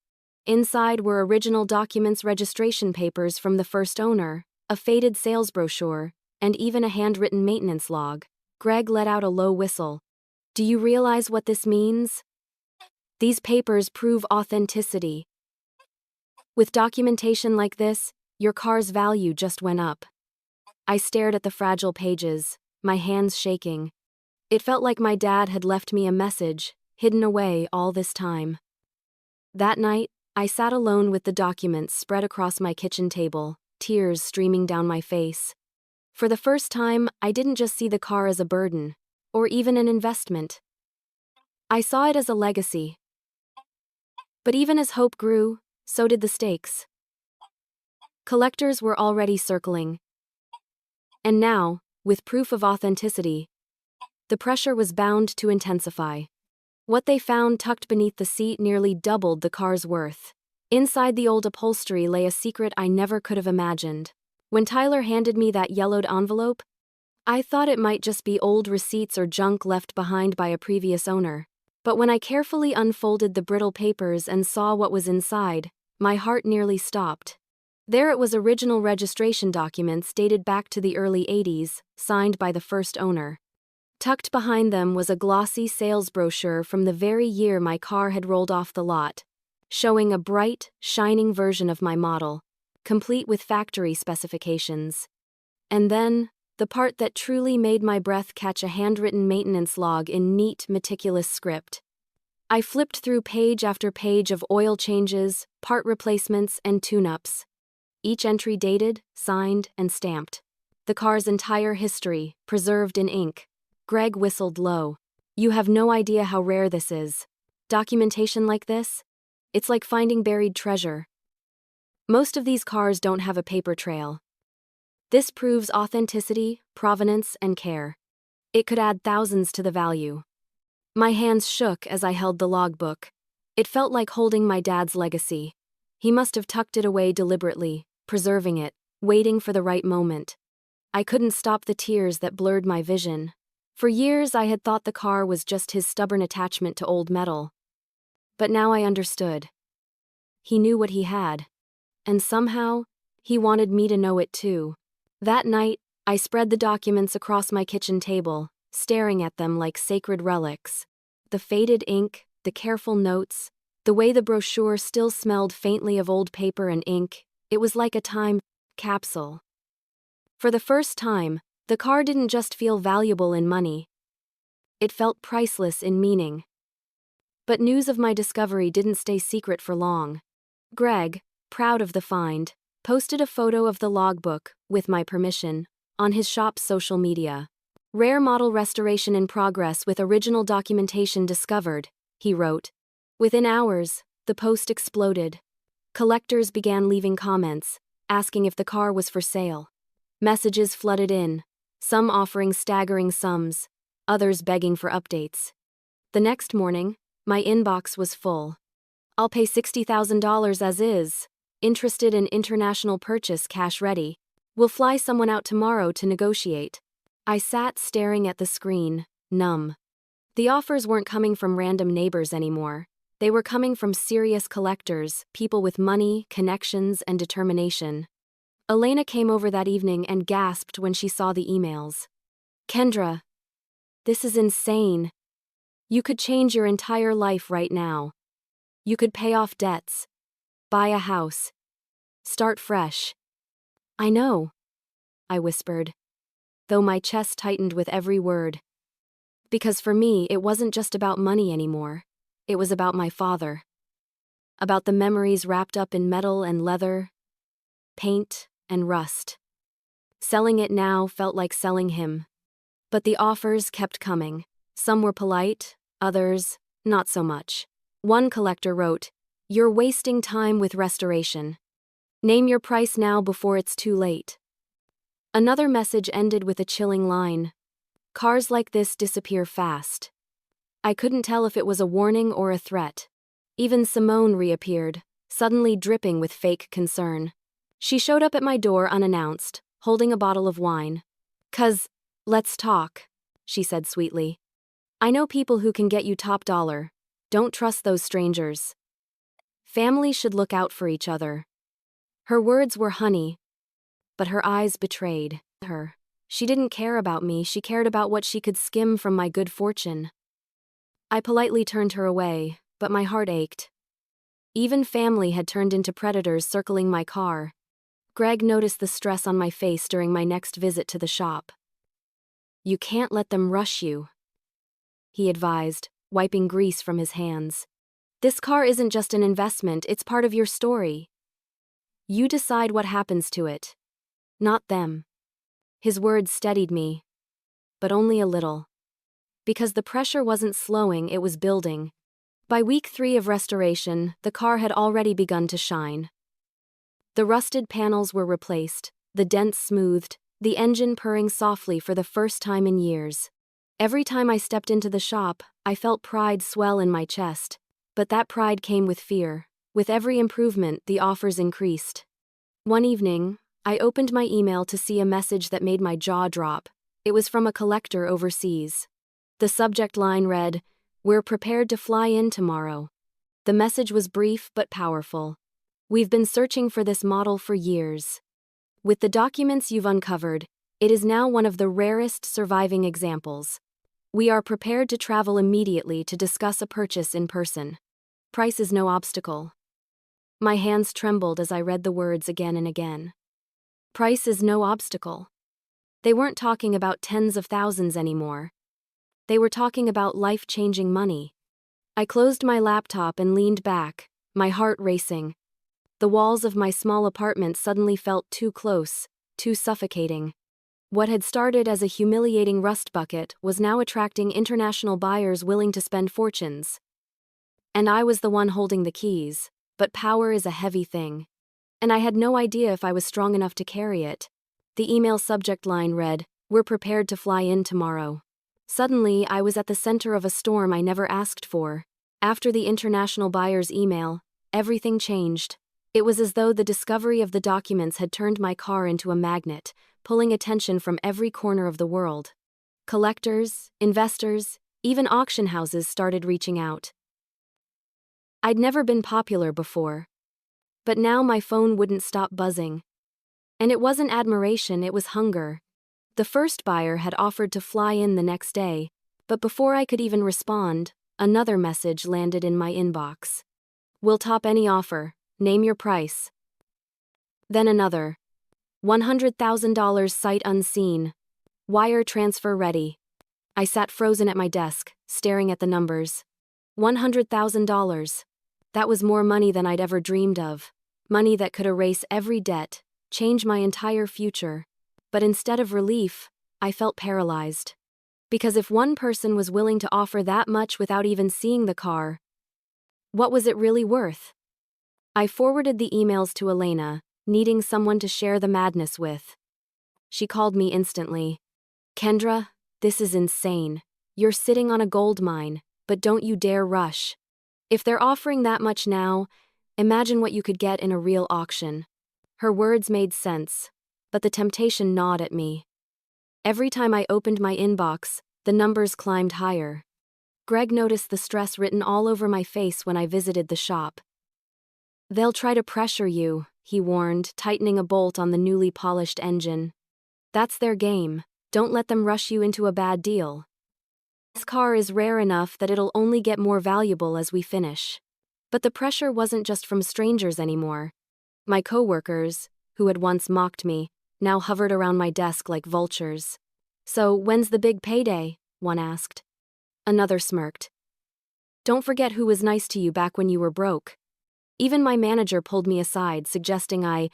Inside were original documents, registration papers from the first owner, a faded sales brochure, and even a handwritten maintenance log. Greg let out a low whistle. "Do you realize what this means? These papers prove authenticity. With documentation like this, your car's value just went up." I stared at the fragile pages, my hands shaking. It felt like my dad had left me a message, hidden away all this time. That night, I sat alone with the documents spread across my kitchen table, tears streaming down my face. For the first time, I didn't just see the car as a burden, or even an investment. I saw it as a legacy. But even as hope grew, so did the stakes. Collectors were already circling. And now, with proof of authenticity, the pressure was bound to intensify. What they found tucked beneath the seat nearly doubled the car's worth. Inside the old upholstery lay a secret I never could have imagined. When Tyler handed me that yellowed envelope, I thought it might just be old receipts or junk left behind by a previous owner. But when I carefully unfolded the brittle papers and saw what was inside, my heart nearly stopped. There it was, original registration documents dated back to the early 80s, signed by the first owner. Tucked behind them was a glossy sales brochure from the very year my car had rolled off the lot, showing a bright, shining version of my model, complete with factory specifications. And then, the part that truly made my breath catch, a handwritten maintenance log in neat, meticulous script. I flipped through page after page of oil changes, part replacements, and tune-ups. Each entry dated, signed, and stamped. The car's entire history, preserved in ink. Greg whistled low. "You have no idea how rare this is. Documentation like this? It's like finding buried treasure. Most of these cars don't have a paper trail. This proves authenticity, provenance, and care. It could add thousands to the value." My hands shook as I held the logbook. It felt like holding my dad's legacy. He must have tucked it away deliberately, preserving it, waiting for the right moment. I couldn't stop the tears that blurred my vision. For years I had thought the car was just his stubborn attachment to old metal. But now I understood. He knew what he had. and somehow, he wanted me to know it too. That night, I spread the documents across my kitchen table, staring at them like sacred relics. The faded ink, the careful notes, the way the brochure still smelled faintly of old paper and ink, it was like a time capsule. For the first time, the car didn't just feel valuable in money. It felt priceless in meaning. But news of my discovery didn't stay secret for long. Greg, proud of the find, posted a photo of the logbook, with my permission, on his shop's social media. "Rare model restoration in progress with original documentation discovered," he wrote. Within hours, the post exploded. Collectors began leaving comments, asking if the car was for sale. Messages flooded in, some offering staggering sums, others begging for updates. The next morning, my inbox was full. "I'll pay $60,000 as is. Interested in international purchase, cash ready. We'll fly someone out tomorrow to negotiate." I sat staring at the screen, numb. The offers weren't coming from random neighbors anymore. They were coming from serious collectors, people with money, connections, and determination. Elena came over that evening and gasped when she saw the emails. "Kendra, this is insane. You could change your entire life right now. You could pay off debts, buy a house, start fresh." "I know," I whispered, though my chest tightened with every word. Because for me, it wasn't just about money anymore. It was about my father. About the memories wrapped up in metal and leather, paint and rust. Selling it now felt like selling him. But the offers kept coming. Some were polite, others, not so much. One collector wrote, "You're wasting time with restoration. Name your price now before it's too late." Another message ended with a chilling line, "Cars like this disappear fast." I couldn't tell if it was a warning or a threat. Even Simone reappeared, suddenly dripping with fake concern. She showed up at my door unannounced, holding a bottle of wine. "'Cause, let's talk," she said sweetly. "I know people who can get you top dollar. Don't trust those strangers. Family should look out for each other." Her words were honey, but her eyes betrayed her. She didn't care about me, she cared about what she could skim from my good fortune. I politely turned her away, but my heart ached. Even family had turned into predators circling my car. Greg noticed the stress on my face during my next visit to the shop. "You can't let them rush you," he advised, wiping grease from his hands. "This car isn't just an investment, it's part of your story. You decide what happens to it, not them." His words steadied me, but only a little. Because the pressure wasn't slowing, it was building. By week 3 of restoration, the car had already begun to shine. The rusted panels were replaced, the dents smoothed, the engine purring softly for the first time in years. Every time I stepped into the shop, I felt pride swell in my chest. But that pride came with fear. With every improvement, the offers increased. One evening, I opened my email to see a message that made my jaw drop. It was from a collector overseas. The subject line read, "We're prepared to fly in tomorrow." The message was brief but powerful. "We've been searching for this model for years. With the documents you've uncovered, it is now one of the rarest surviving examples. We are prepared to travel immediately to discuss a purchase in person. Price is no obstacle." My hands trembled as I read the words again and again. Price is no obstacle. They weren't talking about tens of thousands anymore. They were talking about life-changing money. I closed my laptop and leaned back, my heart racing. The walls of my small apartment suddenly felt too close, too suffocating. What had started as a humiliating rust bucket was now attracting international buyers willing to spend fortunes. And I was the one holding the keys, but power is a heavy thing. And I had no idea if I was strong enough to carry it. The email subject line read, "We're prepared to fly in tomorrow." Suddenly, I was at the center of a storm I never asked for. After the international buyer's email, everything changed. It was as though the discovery of the documents had turned my car into a magnet, pulling attention from every corner of the world. Collectors, investors, even auction houses started reaching out. I'd never been popular before. But now my phone wouldn't stop buzzing. And it wasn't admiration, it was hunger. The first buyer had offered to fly in the next day, but before I could even respond, another message landed in my inbox. "We'll top any offer. Name your price." Then another. $100,000 sight unseen. Wire transfer ready. I sat frozen at my desk, staring at the numbers. $100,000. That was more money than I'd ever dreamed of. Money that could erase every debt, change my entire future. But instead of relief, I felt paralyzed. Because if one person was willing to offer that much without even seeing the car, what was it really worth? I forwarded the emails to Elena, needing someone to share the madness with. She called me instantly. "Kendra, this is insane. You're sitting on a gold mine, but don't you dare rush. If they're offering that much now, imagine what you could get in a real auction." Her words made sense, but the temptation gnawed at me. Every time I opened my inbox, the numbers climbed higher. Greg noticed the stress written all over my face when I visited the shop. "They'll try to pressure you," he warned, tightening a bolt on the newly polished engine. "That's their game. Don't let them rush you into a bad deal. This car is rare enough that it'll only get more valuable as we finish." But the pressure wasn't just from strangers anymore. My coworkers, who had once mocked me, now hovered around my desk like vultures. "So, when's the big payday?" one asked. Another smirked. "Don't forget who was nice to you back when you were broke." Even my manager pulled me aside, suggesting I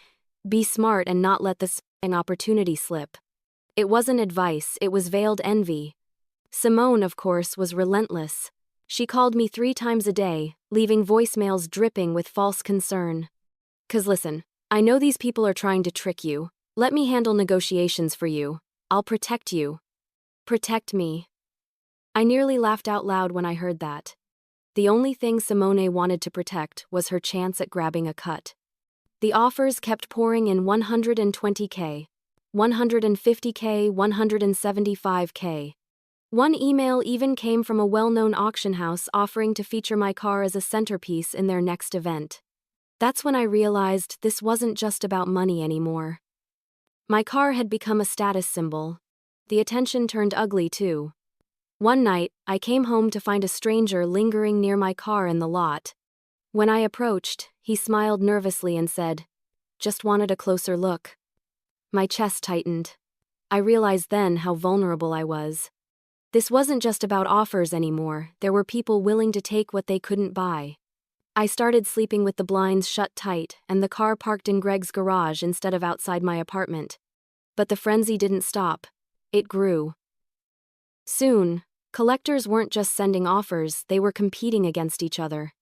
be smart and not let this opportunity slip. It wasn't advice, it was veiled envy. Simone, of course, was relentless. She called me 3 times a day, leaving voicemails dripping with false concern. "'Cause listen, I know these people are trying to trick you. Let me handle negotiations for you. I'll protect you." Protect me. I nearly laughed out loud when I heard that. The only thing Simone wanted to protect was her chance at grabbing a cut. The offers kept pouring in. 120K, 150K, 175K. One email even came from a well-known auction house offering to feature my car as a centerpiece in their next event. That's when I realized this wasn't just about money anymore. My car had become a status symbol. The attention turned ugly too. One night, I came home to find a stranger lingering near my car in the lot. When I approached, he smiled nervously and said, "Just wanted a closer look." My chest tightened. I realized then how vulnerable I was. This wasn't just about offers anymore, there were people willing to take what they couldn't buy. I started sleeping with the blinds shut tight and the car parked in Greg's garage instead of outside my apartment. But the frenzy didn't stop. It grew. Soon, collectors weren't just sending offers, they were competing against each other.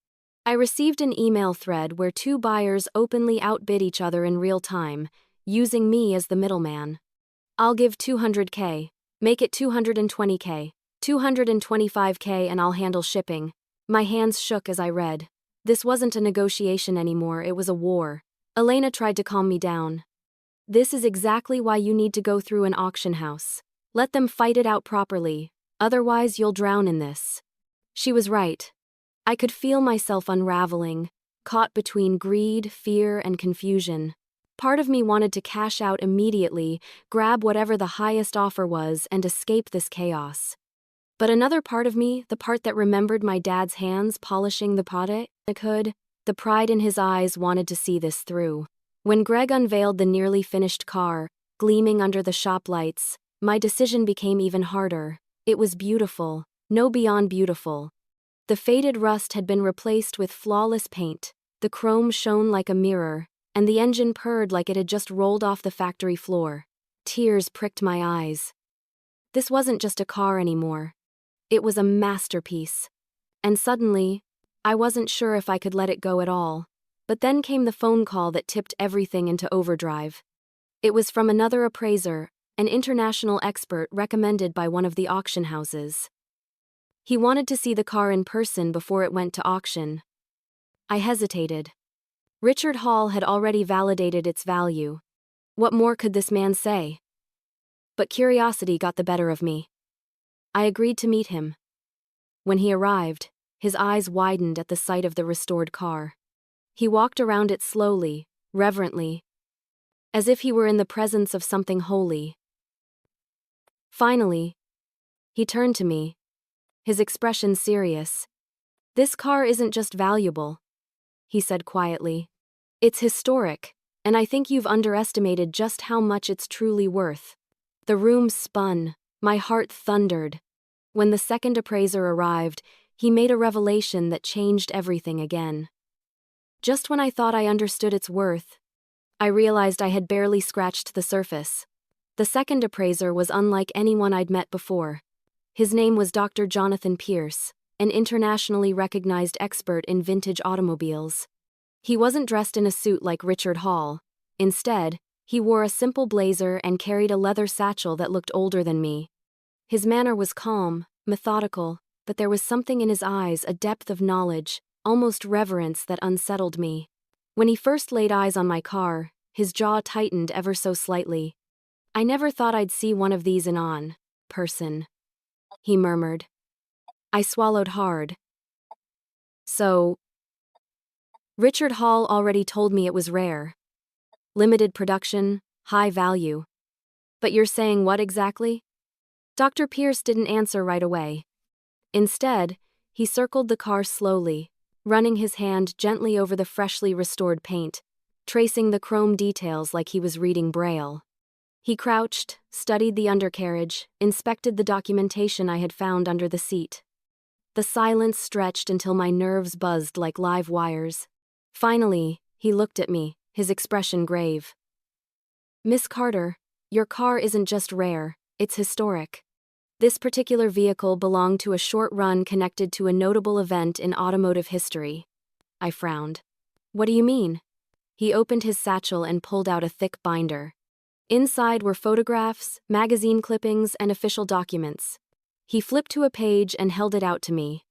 I received an email thread where 2 buyers openly outbid each other in real time, using me as the middleman. "I'll give 200K. Make it 220K. 225K and I'll handle shipping." My hands shook as I read. This wasn't a negotiation anymore, it was a war. Elena tried to calm me down. "This is exactly why you need to go through an auction house. Let them fight it out properly, otherwise you'll drown in this." She was right. I could feel myself unraveling, caught between greed, fear, and confusion. Part of me wanted to cash out immediately, grab whatever the highest offer was, and escape this chaos. But another part of me, the part that remembered my dad's hands polishing the hood, the pride in his eyes wanted to see this through. When Greg unveiled the nearly finished car, gleaming under the shop lights, my decision became even harder. It was beautiful, no beyond beautiful. The faded rust had been replaced with flawless paint, the chrome shone like a mirror, and the engine purred like it had just rolled off the factory floor. Tears pricked my eyes. This wasn't just a car anymore. It was a masterpiece. And suddenly, I wasn't sure if I could let it go at all. But then came the phone call that tipped everything into overdrive. It was from another appraiser, an international expert recommended by one of the auction houses. He wanted to see the car in person before it went to auction. I hesitated. Richard Hall had already validated its value. What more could this man say? But curiosity got the better of me. I agreed to meet him. When he arrived, his eyes widened at the sight of the restored car. He walked around it slowly, reverently, as if he were in the presence of something holy. Finally, he turned to me, his expression serious. "This car isn't just valuable," he said quietly. "It's historic, and I think you've underestimated just how much it's truly worth." The room spun, my heart thundered. When the second appraiser arrived, he made a revelation that changed everything again. Just when I thought I understood its worth, I realized I had barely scratched the surface. The second appraiser was unlike anyone I'd met before. His name was Dr. Jonathan Pierce, an internationally recognized expert in vintage automobiles. He wasn't dressed in a suit like Richard Hall. Instead, he wore a simple blazer and carried a leather satchel that looked older than me. His manner was calm, methodical, but there was something in his eyes, a depth of knowledge, almost reverence, that unsettled me. When he first laid eyes on my car, his jaw tightened ever so slightly. "I never thought I'd see one of these in person," he murmured. I swallowed hard. "So, Richard Hall already told me it was rare. Limited production, high value. But you're saying what exactly?" Dr. Pierce didn't answer right away. Instead, he circled the car slowly, running his hand gently over the freshly restored paint, tracing the chrome details like he was reading Braille. He crouched, studied the undercarriage, inspected the documentation I had found under the seat. The silence stretched until my nerves buzzed like live wires. Finally, he looked at me, his expression grave. "Miss Carter, your car isn't just rare, it's historic. This particular vehicle belonged to a short run connected to a notable event in automotive history." I frowned. "What do you mean?" He opened his satchel and pulled out a thick binder. Inside were photographs, magazine clippings, and official documents. He flipped to a page and held it out to me.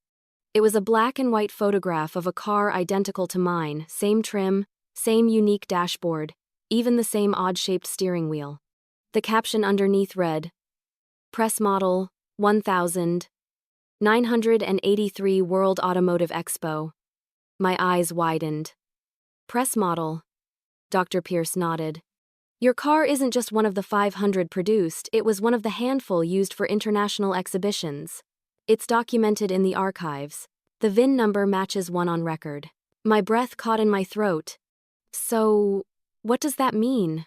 It was a black and white photograph of a car identical to mine, same trim, same unique dashboard, even the same odd-shaped steering wheel. The caption underneath read, "Press Model 1983 World Automotive Expo." My eyes widened. "Press model?" Dr. Pierce nodded. "Your car isn't just one of the 500 produced, it was one of the handful used for international exhibitions. It's documented in the archives. The VIN number matches one on record." My breath caught in my throat. "So, what does that mean?"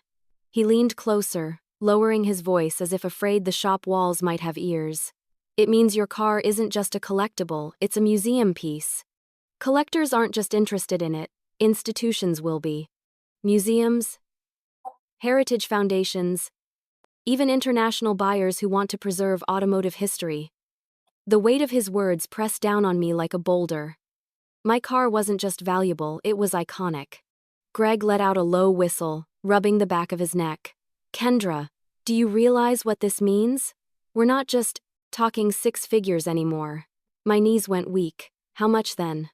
He leaned closer, lowering his voice as if afraid the shop walls might have ears. "It means your car isn't just a collectible, it's a museum piece. Collectors aren't just interested in it, institutions will be. Museums, heritage foundations, even international buyers who want to preserve automotive history." The weight of his words pressed down on me like a boulder. My car wasn't just valuable, it was iconic. Greg let out a low whistle, rubbing the back of his neck. "Kendra, do you realize what this means? We're not just talking six figures anymore." My knees went weak. "How much then?"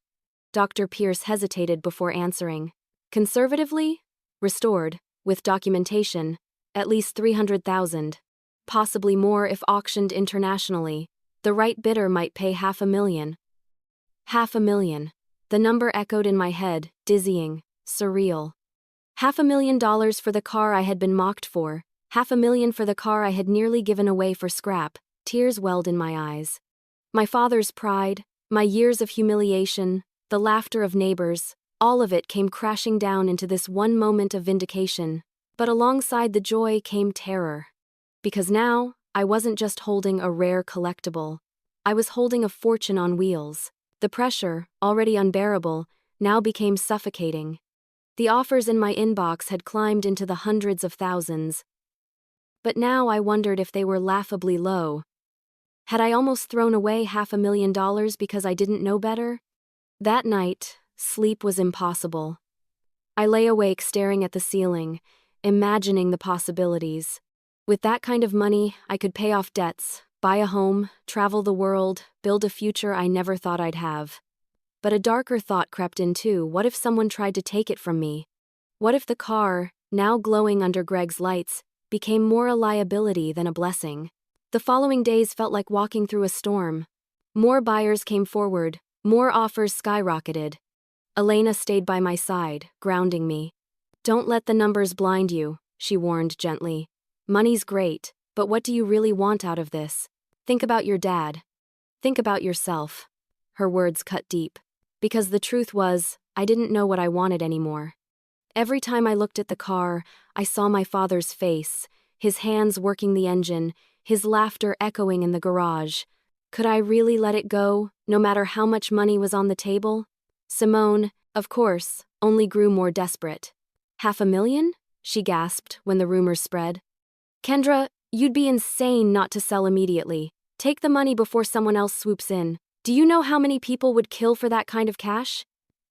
Dr. Pierce hesitated before answering. "Conservatively? Restored, with documentation, at least 300,000. Possibly more if auctioned internationally. The right bidder might pay $500,000. $500,000. The number echoed in my head, dizzying, surreal. $500,000 for the car I had been mocked for, $500,000 for the car I had nearly given away for scrap. Tears welled in my eyes. My father's pride, my years of humiliation, the laughter of neighbors, all of it came crashing down into this one moment of vindication. But alongside the joy came terror. Because now, I wasn't just holding a rare collectible. I was holding a fortune on wheels. The pressure, already unbearable, now became suffocating. The offers in my inbox had climbed into the hundreds of thousands. But now I wondered if they were laughably low. Had I almost thrown away $500,000 because I didn't know better? That night, sleep was impossible. I lay awake staring at the ceiling, imagining the possibilities. With that kind of money, I could pay off debts, buy a home, travel the world, build a future I never thought I'd have. But a darker thought crept in too. What if someone tried to take it from me? What if the car, now glowing under Greg's lights, became more a liability than a blessing? The following days felt like walking through a storm. More buyers came forward, more offers skyrocketed. Elena stayed by my side, grounding me. Don't let the numbers blind you, she warned gently. Money's great, but what do you really want out of this? Think about your dad. Think about yourself. Her words cut deep. Because the truth was, I didn't know what I wanted anymore. Every time I looked at the car, I saw my father's face, his hands working the engine, his laughter echoing in the garage. Could I really let it go, no matter how much money was on the table? Simone, of course, only grew more desperate. $500,000? She gasped when the rumors spread. Kendra, you'd be insane not to sell immediately. Take the money before someone else swoops in. Do you know how many people would kill for that kind of cash?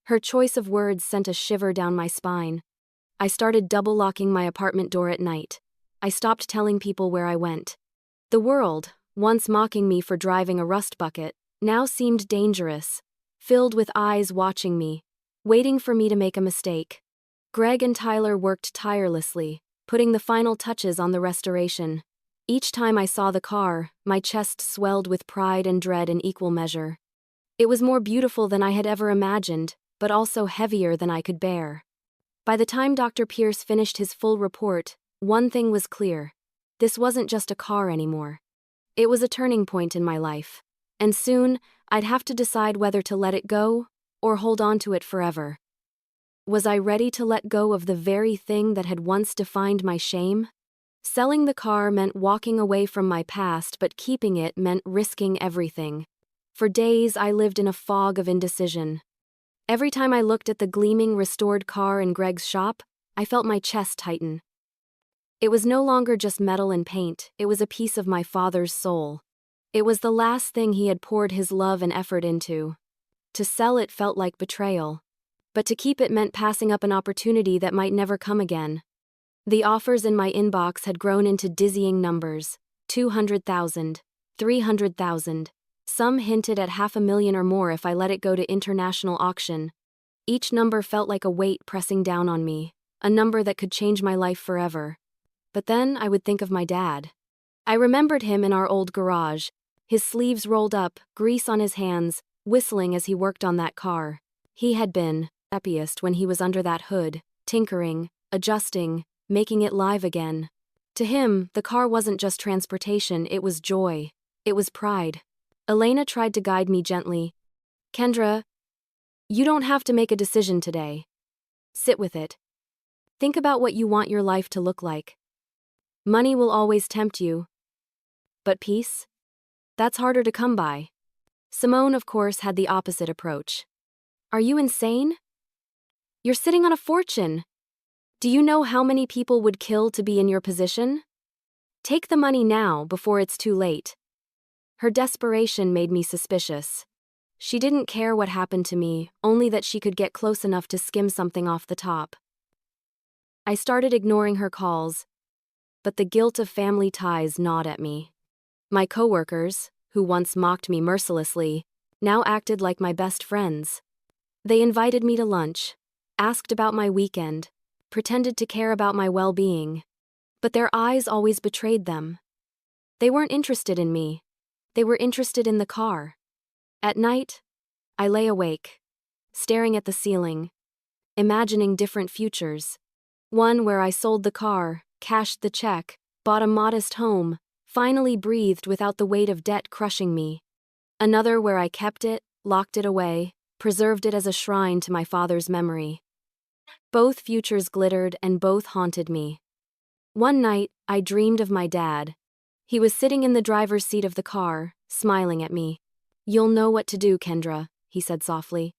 Her choice of words sent a shiver down my spine. I started double-locking my apartment door at night. I stopped telling people where I went. The world, once mocking me for driving a rust bucket, now seemed dangerous, filled with eyes watching me, waiting for me to make a mistake. Greg and Tyler worked tirelessly, putting the final touches on the restoration. Each time I saw the car, my chest swelled with pride and dread in equal measure. It was more beautiful than I had ever imagined, but also heavier than I could bear. By the time Dr. Pierce finished his full report, one thing was clear. This wasn't just a car anymore. It was a turning point in my life, and soon I'd have to decide whether to let it go or hold on to it forever. Was I ready to let go of the very thing that had once defined my shame? Selling the car meant walking away from my past, but keeping it meant risking everything. For days, I lived in a fog of indecision. Every time I looked at the gleaming, restored car in Greg's shop, I felt my chest tighten. It was no longer just metal and paint, it was a piece of my father's soul. It was the last thing he had poured his love and effort into. To sell it felt like betrayal. But to keep it meant passing up an opportunity that might never come again. The offers in my inbox had grown into dizzying numbers: 200,000, 300,000. Some hinted at $500,000 or more if I let it go to international auction. Each number felt like a weight pressing down on me, a number that could change my life forever. But then I would think of my dad. I remembered him in our old garage, his sleeves rolled up, grease on his hands, whistling as he worked on that car. He had been happiest when he was under that hood, tinkering, adjusting, making it live again. To him, the car wasn't just transportation, it was joy. It was pride. Elena tried to guide me gently. Kendra, you don't have to make a decision today. Sit with it. Think about what you want your life to look like. Money will always tempt you. But peace? That's harder to come by. Simone, of course, had the opposite approach. Are you insane? You're sitting on a fortune. Do you know how many people would kill to be in your position? Take the money now before it's too late. Her desperation made me suspicious. She didn't care what happened to me, only that she could get close enough to skim something off the top. I started ignoring her calls, but the guilt of family ties gnawed at me. My coworkers, who once mocked me mercilessly, now acted like my best friends. They invited me to lunch, asked about my weekend, pretended to care about my well-being. But their eyes always betrayed them. They weren't interested in me. They were interested in the car. At night, I lay awake, staring at the ceiling, imagining different futures. One where I sold the car, cashed the check, bought a modest home, finally breathed without the weight of debt crushing me. Another where I kept it, locked it away, preserved it as a shrine to my father's memory. Both futures glittered and both haunted me. One night, I dreamed of my dad. He was sitting in the driver's seat of the car, smiling at me. "You'll know what to do, Kendra," he said softly.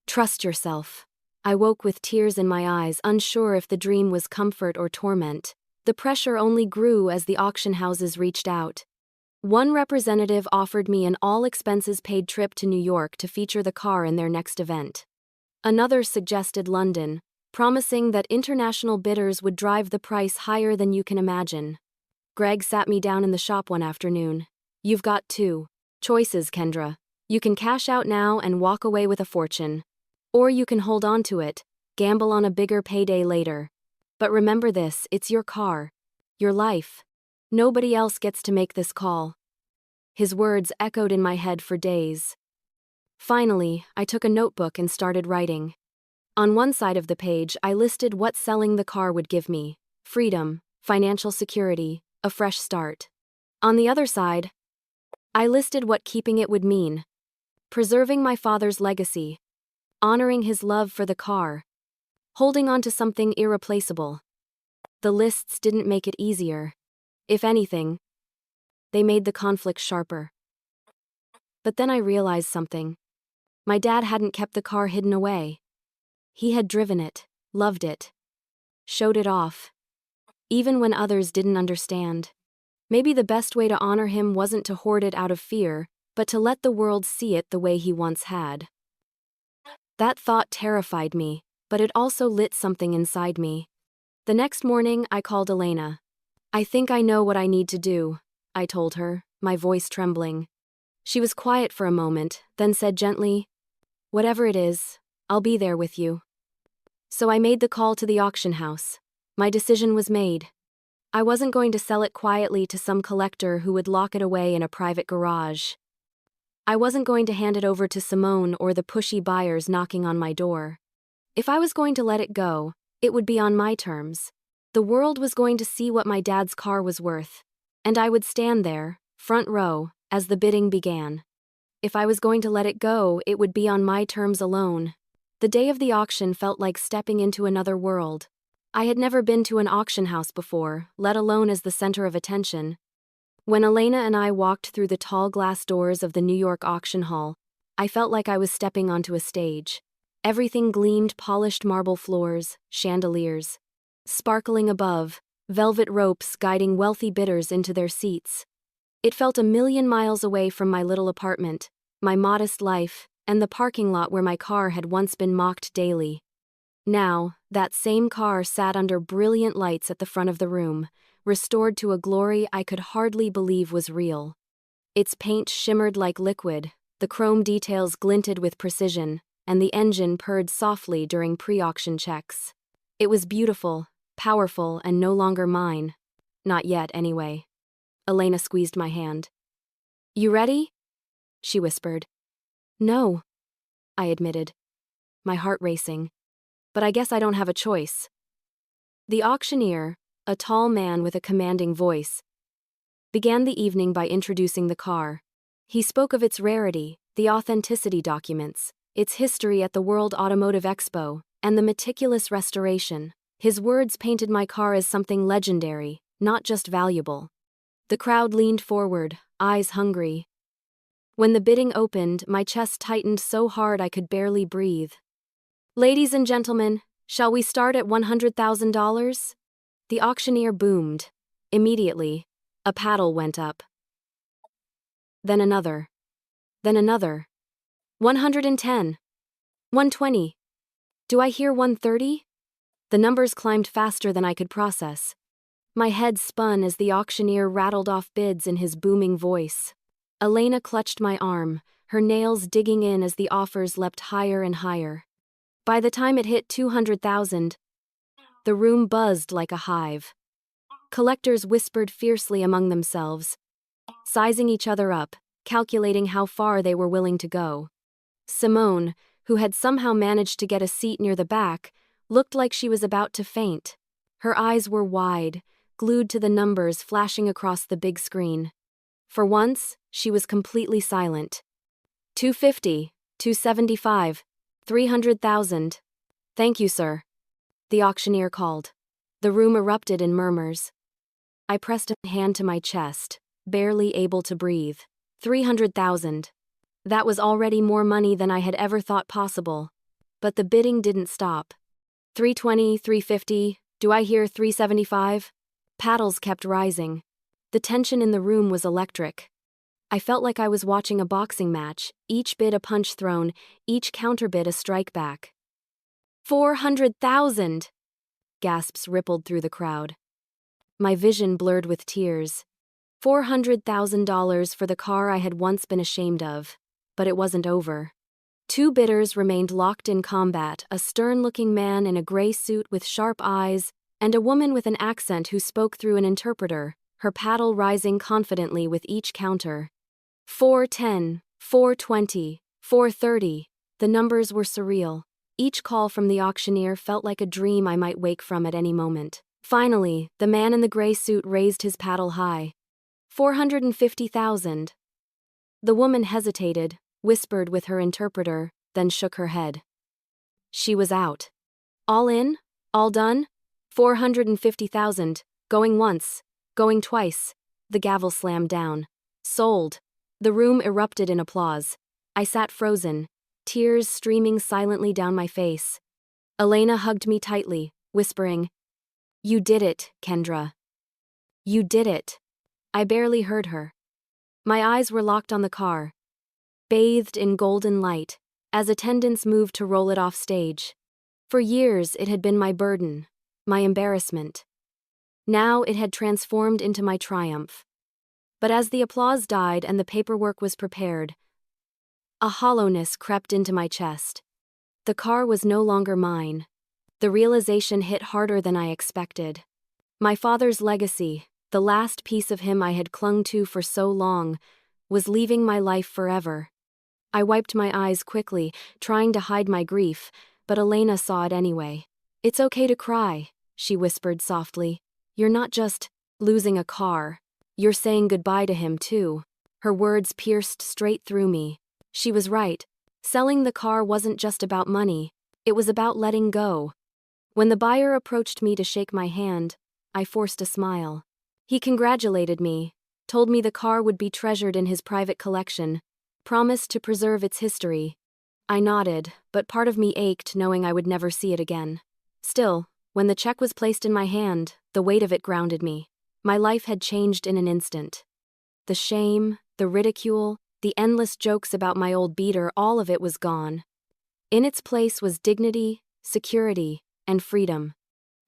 "Trust yourself." I woke with tears in my eyes, unsure if the dream was comfort or torment. The pressure only grew as the auction houses reached out. One representative offered me an all-expenses-paid trip to New York to feature the car in their next event. Another suggested London, promising that international bidders would drive the price higher than you can imagine. Greg sat me down in the shop one afternoon. "You've got two choices, Kendra. You can cash out now and walk away with a fortune. Or you can hold on to it, gamble on a bigger payday later. But remember this, it's your car, your life. Nobody else gets to make this call." His words echoed in my head for days. Finally, I took a notebook and started writing. On one side of the page, I listed what selling the car would give me: freedom, financial security, a fresh start. On the other side, I listed what keeping it would mean: preserving my father's legacy, honoring his love for the car, holding on to something irreplaceable. The lists didn't make it easier. If anything, they made the conflict sharper. But then I realized something. My dad hadn't kept the car hidden away. He had driven it, loved it, showed it off, even when others didn't understand. Maybe the best way to honor him wasn't to hoard it out of fear, but to let the world see it the way he once had. That thought terrified me, but it also lit something inside me. The next morning, I called Elena. "I think I know what I need to do," I told her, my voice trembling. She was quiet for a moment, then said gently, "Whatever it is, I'll be there with you." So I made the call to the auction house. My decision was made. I wasn't going to sell it quietly to some collector who would lock it away in a private garage. I wasn't going to hand it over to Simone or the pushy buyers knocking on my door. If I was going to let it go, it would be on my terms. The world was going to see what my dad's car was worth, and I would stand there, front row, as the bidding began. If I was going to let it go, it would be on my terms alone. The day of the auction felt like stepping into another world. I had never been to an auction house before, let alone as the center of attention. When Elena and I walked through the tall glass doors of the New York auction hall, I felt like I was stepping onto a stage. Everything gleamed: polished marble floors, chandeliers. Sparkling above, velvet ropes guiding wealthy bidders into their seats. It felt a million miles away from my little apartment, my modest life, and the parking lot where my car had once been mocked daily. Now, that same car sat under brilliant lights at the front of the room, restored to a glory I could hardly believe was real. Its paint shimmered like liquid, the chrome details glinted with precision, and the engine purred softly during pre-auction checks. It was beautiful, powerful, and no longer mine. Not yet, anyway. Elena squeezed my hand. "You ready?" she whispered. "No," I admitted, my heart racing. "But I guess I don't have a choice." The auctioneer, a tall man with a commanding voice, began the evening by introducing the car. He spoke of its rarity, the authenticity documents, its history at the World Automotive Expo, and the meticulous restoration. His words painted my car as something legendary, not just valuable. The crowd leaned forward, eyes hungry. When the bidding opened, my chest tightened so hard I could barely breathe. "Ladies and gentlemen, shall we start at $100,000? The auctioneer boomed. Immediately, a paddle went up. Then another. Then another. 110. 120. Do I hear 130? The numbers climbed faster than I could process. My head spun as the auctioneer rattled off bids in his booming voice. Elena clutched my arm, her nails digging in as the offers leapt higher and higher. By the time it hit 200,000, the room buzzed like a hive. Collectors whispered fiercely among themselves, sizing each other up, calculating how far they were willing to go. Simone, who had somehow managed to get a seat near the back, looked like she was about to faint. Her eyes were wide, glued to the numbers flashing across the big screen. For once, she was completely silent. 250, 275, 300,000. Thank you, sir, the auctioneer called. The room erupted in murmurs. I pressed a hand to my chest, barely able to breathe. 300,000. That was already more money than I had ever thought possible. But the bidding didn't stop. 320, 350, do I hear 375? Paddles kept rising. The tension in the room was electric. I felt like I was watching a boxing match, each bid a punch thrown, each counterbid a strike back. 400,000! Gasps rippled through the crowd. My vision blurred with tears. $400,000 for the car I had once been ashamed of. But it wasn't over. Two bidders remained locked in combat, a stern-looking man in a gray suit with sharp eyes, and a woman with an accent who spoke through an interpreter, her paddle rising confidently with each counter. 410, 420, 430. The numbers were surreal. Each call from the auctioneer felt like a dream I might wake from at any moment. Finally, the man in the gray suit raised his paddle high. 450,000. The woman hesitated, whispered with her interpreter, then shook her head. She was out. All in? All done? 450,000. Going once. Going twice. The gavel slammed down. Sold. The room erupted in applause. I sat frozen, tears streaming silently down my face. Elena hugged me tightly, whispering, "You did it, Kendra. You did it." I barely heard her. My eyes were locked on the car, bathed in golden light, as attendants moved to roll it off stage. For years it had been my burden, my embarrassment. Now it had transformed into my triumph. But as the applause died and the paperwork was prepared, a hollowness crept into my chest. The car was no longer mine. The realization hit harder than I expected. My father's legacy, the last piece of him I had clung to for so long, was leaving my life forever. I wiped my eyes quickly, trying to hide my grief, but Elena saw it anyway. "It's okay to cry," she whispered softly. "You're not just losing a car. You're saying goodbye to him, too." Her words pierced straight through me. She was right. Selling the car wasn't just about money. It was about letting go. When the buyer approached me to shake my hand, I forced a smile. He congratulated me, told me the car would be treasured in his private collection, promised to preserve its history. I nodded, but part of me ached knowing I would never see it again. Still, when the check was placed in my hand, the weight of it grounded me. My life had changed in an instant. The shame, the ridicule, the endless jokes about my old beater, all of it was gone. In its place was dignity, security, and freedom.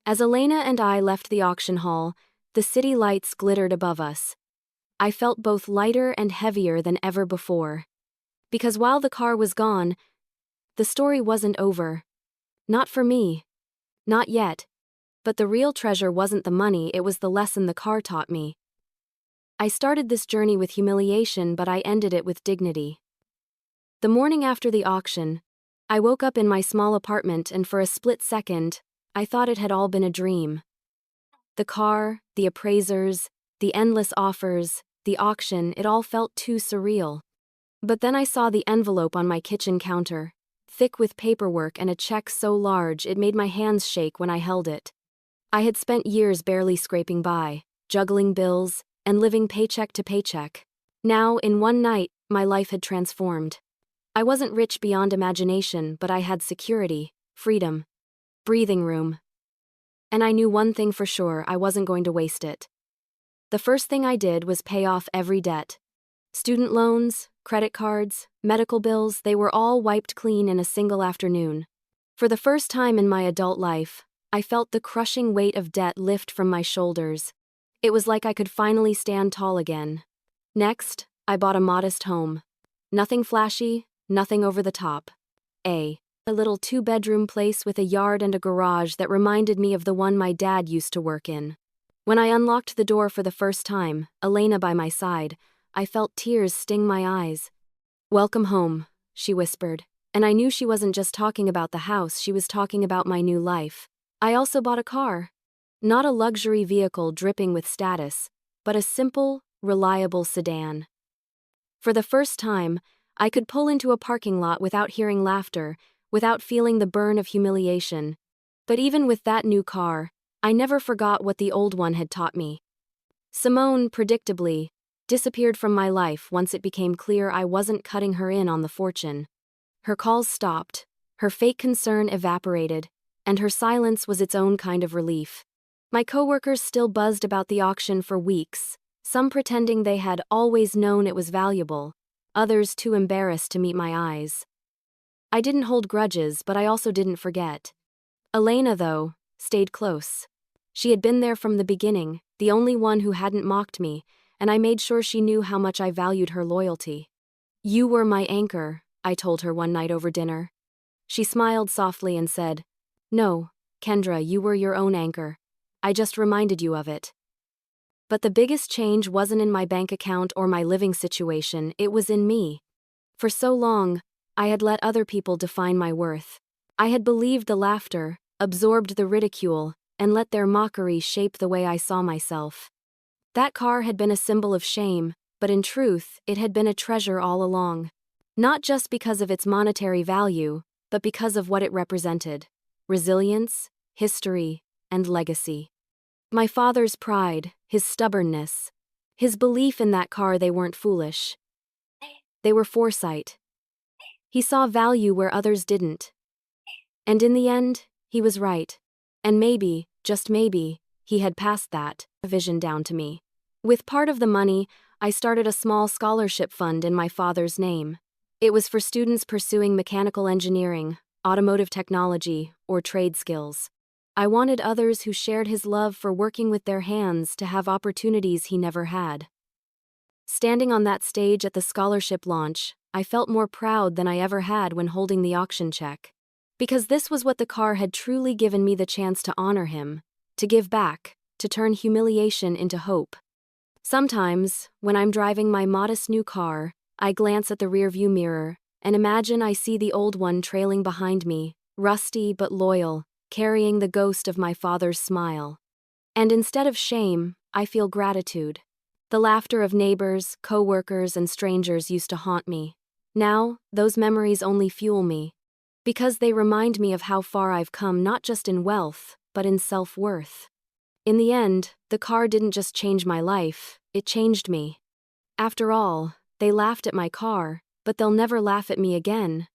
As Elena and I left the auction hall, the city lights glittered above us. I felt both lighter and heavier than ever before. Because while the car was gone, the story wasn't over. Not for me. Not yet. But the real treasure wasn't the money, it was the lesson the car taught me. I started this journey with humiliation, but I ended it with dignity. The morning after the auction, I woke up in my small apartment and for a split second, I thought it had all been a dream. The car, the appraisers, the endless offers, the auction, it all felt too surreal. But then I saw the envelope on my kitchen counter, thick with paperwork and a check so large it made my hands shake when I held it. I had spent years barely scraping by, juggling bills, and living paycheck to paycheck. Now, in one night, my life had transformed. I wasn't rich beyond imagination, but I had security, freedom, breathing room. And I knew one thing for sure, I wasn't going to waste it. The first thing I did was pay off every debt. Student loans, credit cards, medical bills, they were all wiped clean in a single afternoon. For the first time in my adult life, I felt the crushing weight of debt lift from my shoulders. It was like I could finally stand tall again. Next, I bought a modest home. Nothing flashy, nothing over the top. A little two-bedroom place with a yard and a garage that reminded me of the one my dad used to work in. When I unlocked the door for the first time, Elena by my side, I felt tears sting my eyes. "Welcome home," she whispered, and I knew she wasn't just talking about the house, she was talking about my new life. I also bought a car. Not a luxury vehicle dripping with status, but a simple, reliable sedan. For the first time, I could pull into a parking lot without hearing laughter, without feeling the burn of humiliation. But even with that new car, I never forgot what the old one had taught me. Simone, predictably, disappeared from my life once it became clear I wasn't cutting her in on the fortune. Her calls stopped, her fake concern evaporated, and her silence was its own kind of relief. My coworkers still buzzed about the auction for weeks, some pretending they had always known it was valuable, others too embarrassed to meet my eyes. I didn't hold grudges, but I also didn't forget. Elena, though, stayed close. She had been there from the beginning, the only one who hadn't mocked me, and I made sure she knew how much I valued her loyalty. "You were my anchor," I told her one night over dinner. She smiled softly and said, "No, Kendra, you were your own anchor. I just reminded you of it." But the biggest change wasn't in my bank account or my living situation, it was in me. For so long, I had let other people define my worth. I had believed the laughter, absorbed the ridicule, and let their mockery shape the way I saw myself. That car had been a symbol of shame, but in truth, it had been a treasure all along. Not just because of its monetary value, but because of what it represented: resilience, history, and legacy. My father's pride, his stubbornness, his belief in that car they weren't foolish. They were foresight. He saw value where others didn't. And in the end, he was right. And maybe, just maybe, he had passed that vision down to me. With part of the money, I started a small scholarship fund in my father's name. It was for students pursuing mechanical engineering, automotive technology, or trade skills. I wanted others who shared his love for working with their hands to have opportunities he never had. Standing on that stage at the scholarship launch, I felt more proud than I ever had when holding the auction check. Because this was what the car had truly given me: the chance to honor him, to give back, to turn humiliation into hope. Sometimes, when I'm driving my modest new car, I glance at the rearview mirror and imagine I see the old one trailing behind me, rusty but loyal, carrying the ghost of my father's smile. And instead of shame, I feel gratitude. The laughter of neighbors, coworkers, and strangers used to haunt me. Now, those memories only fuel me, because they remind me of how far I've come, not just in wealth, but in self-worth. In the end, the car didn't just change my life, it changed me. After all, they laughed at my car, but they'll never laugh at me again,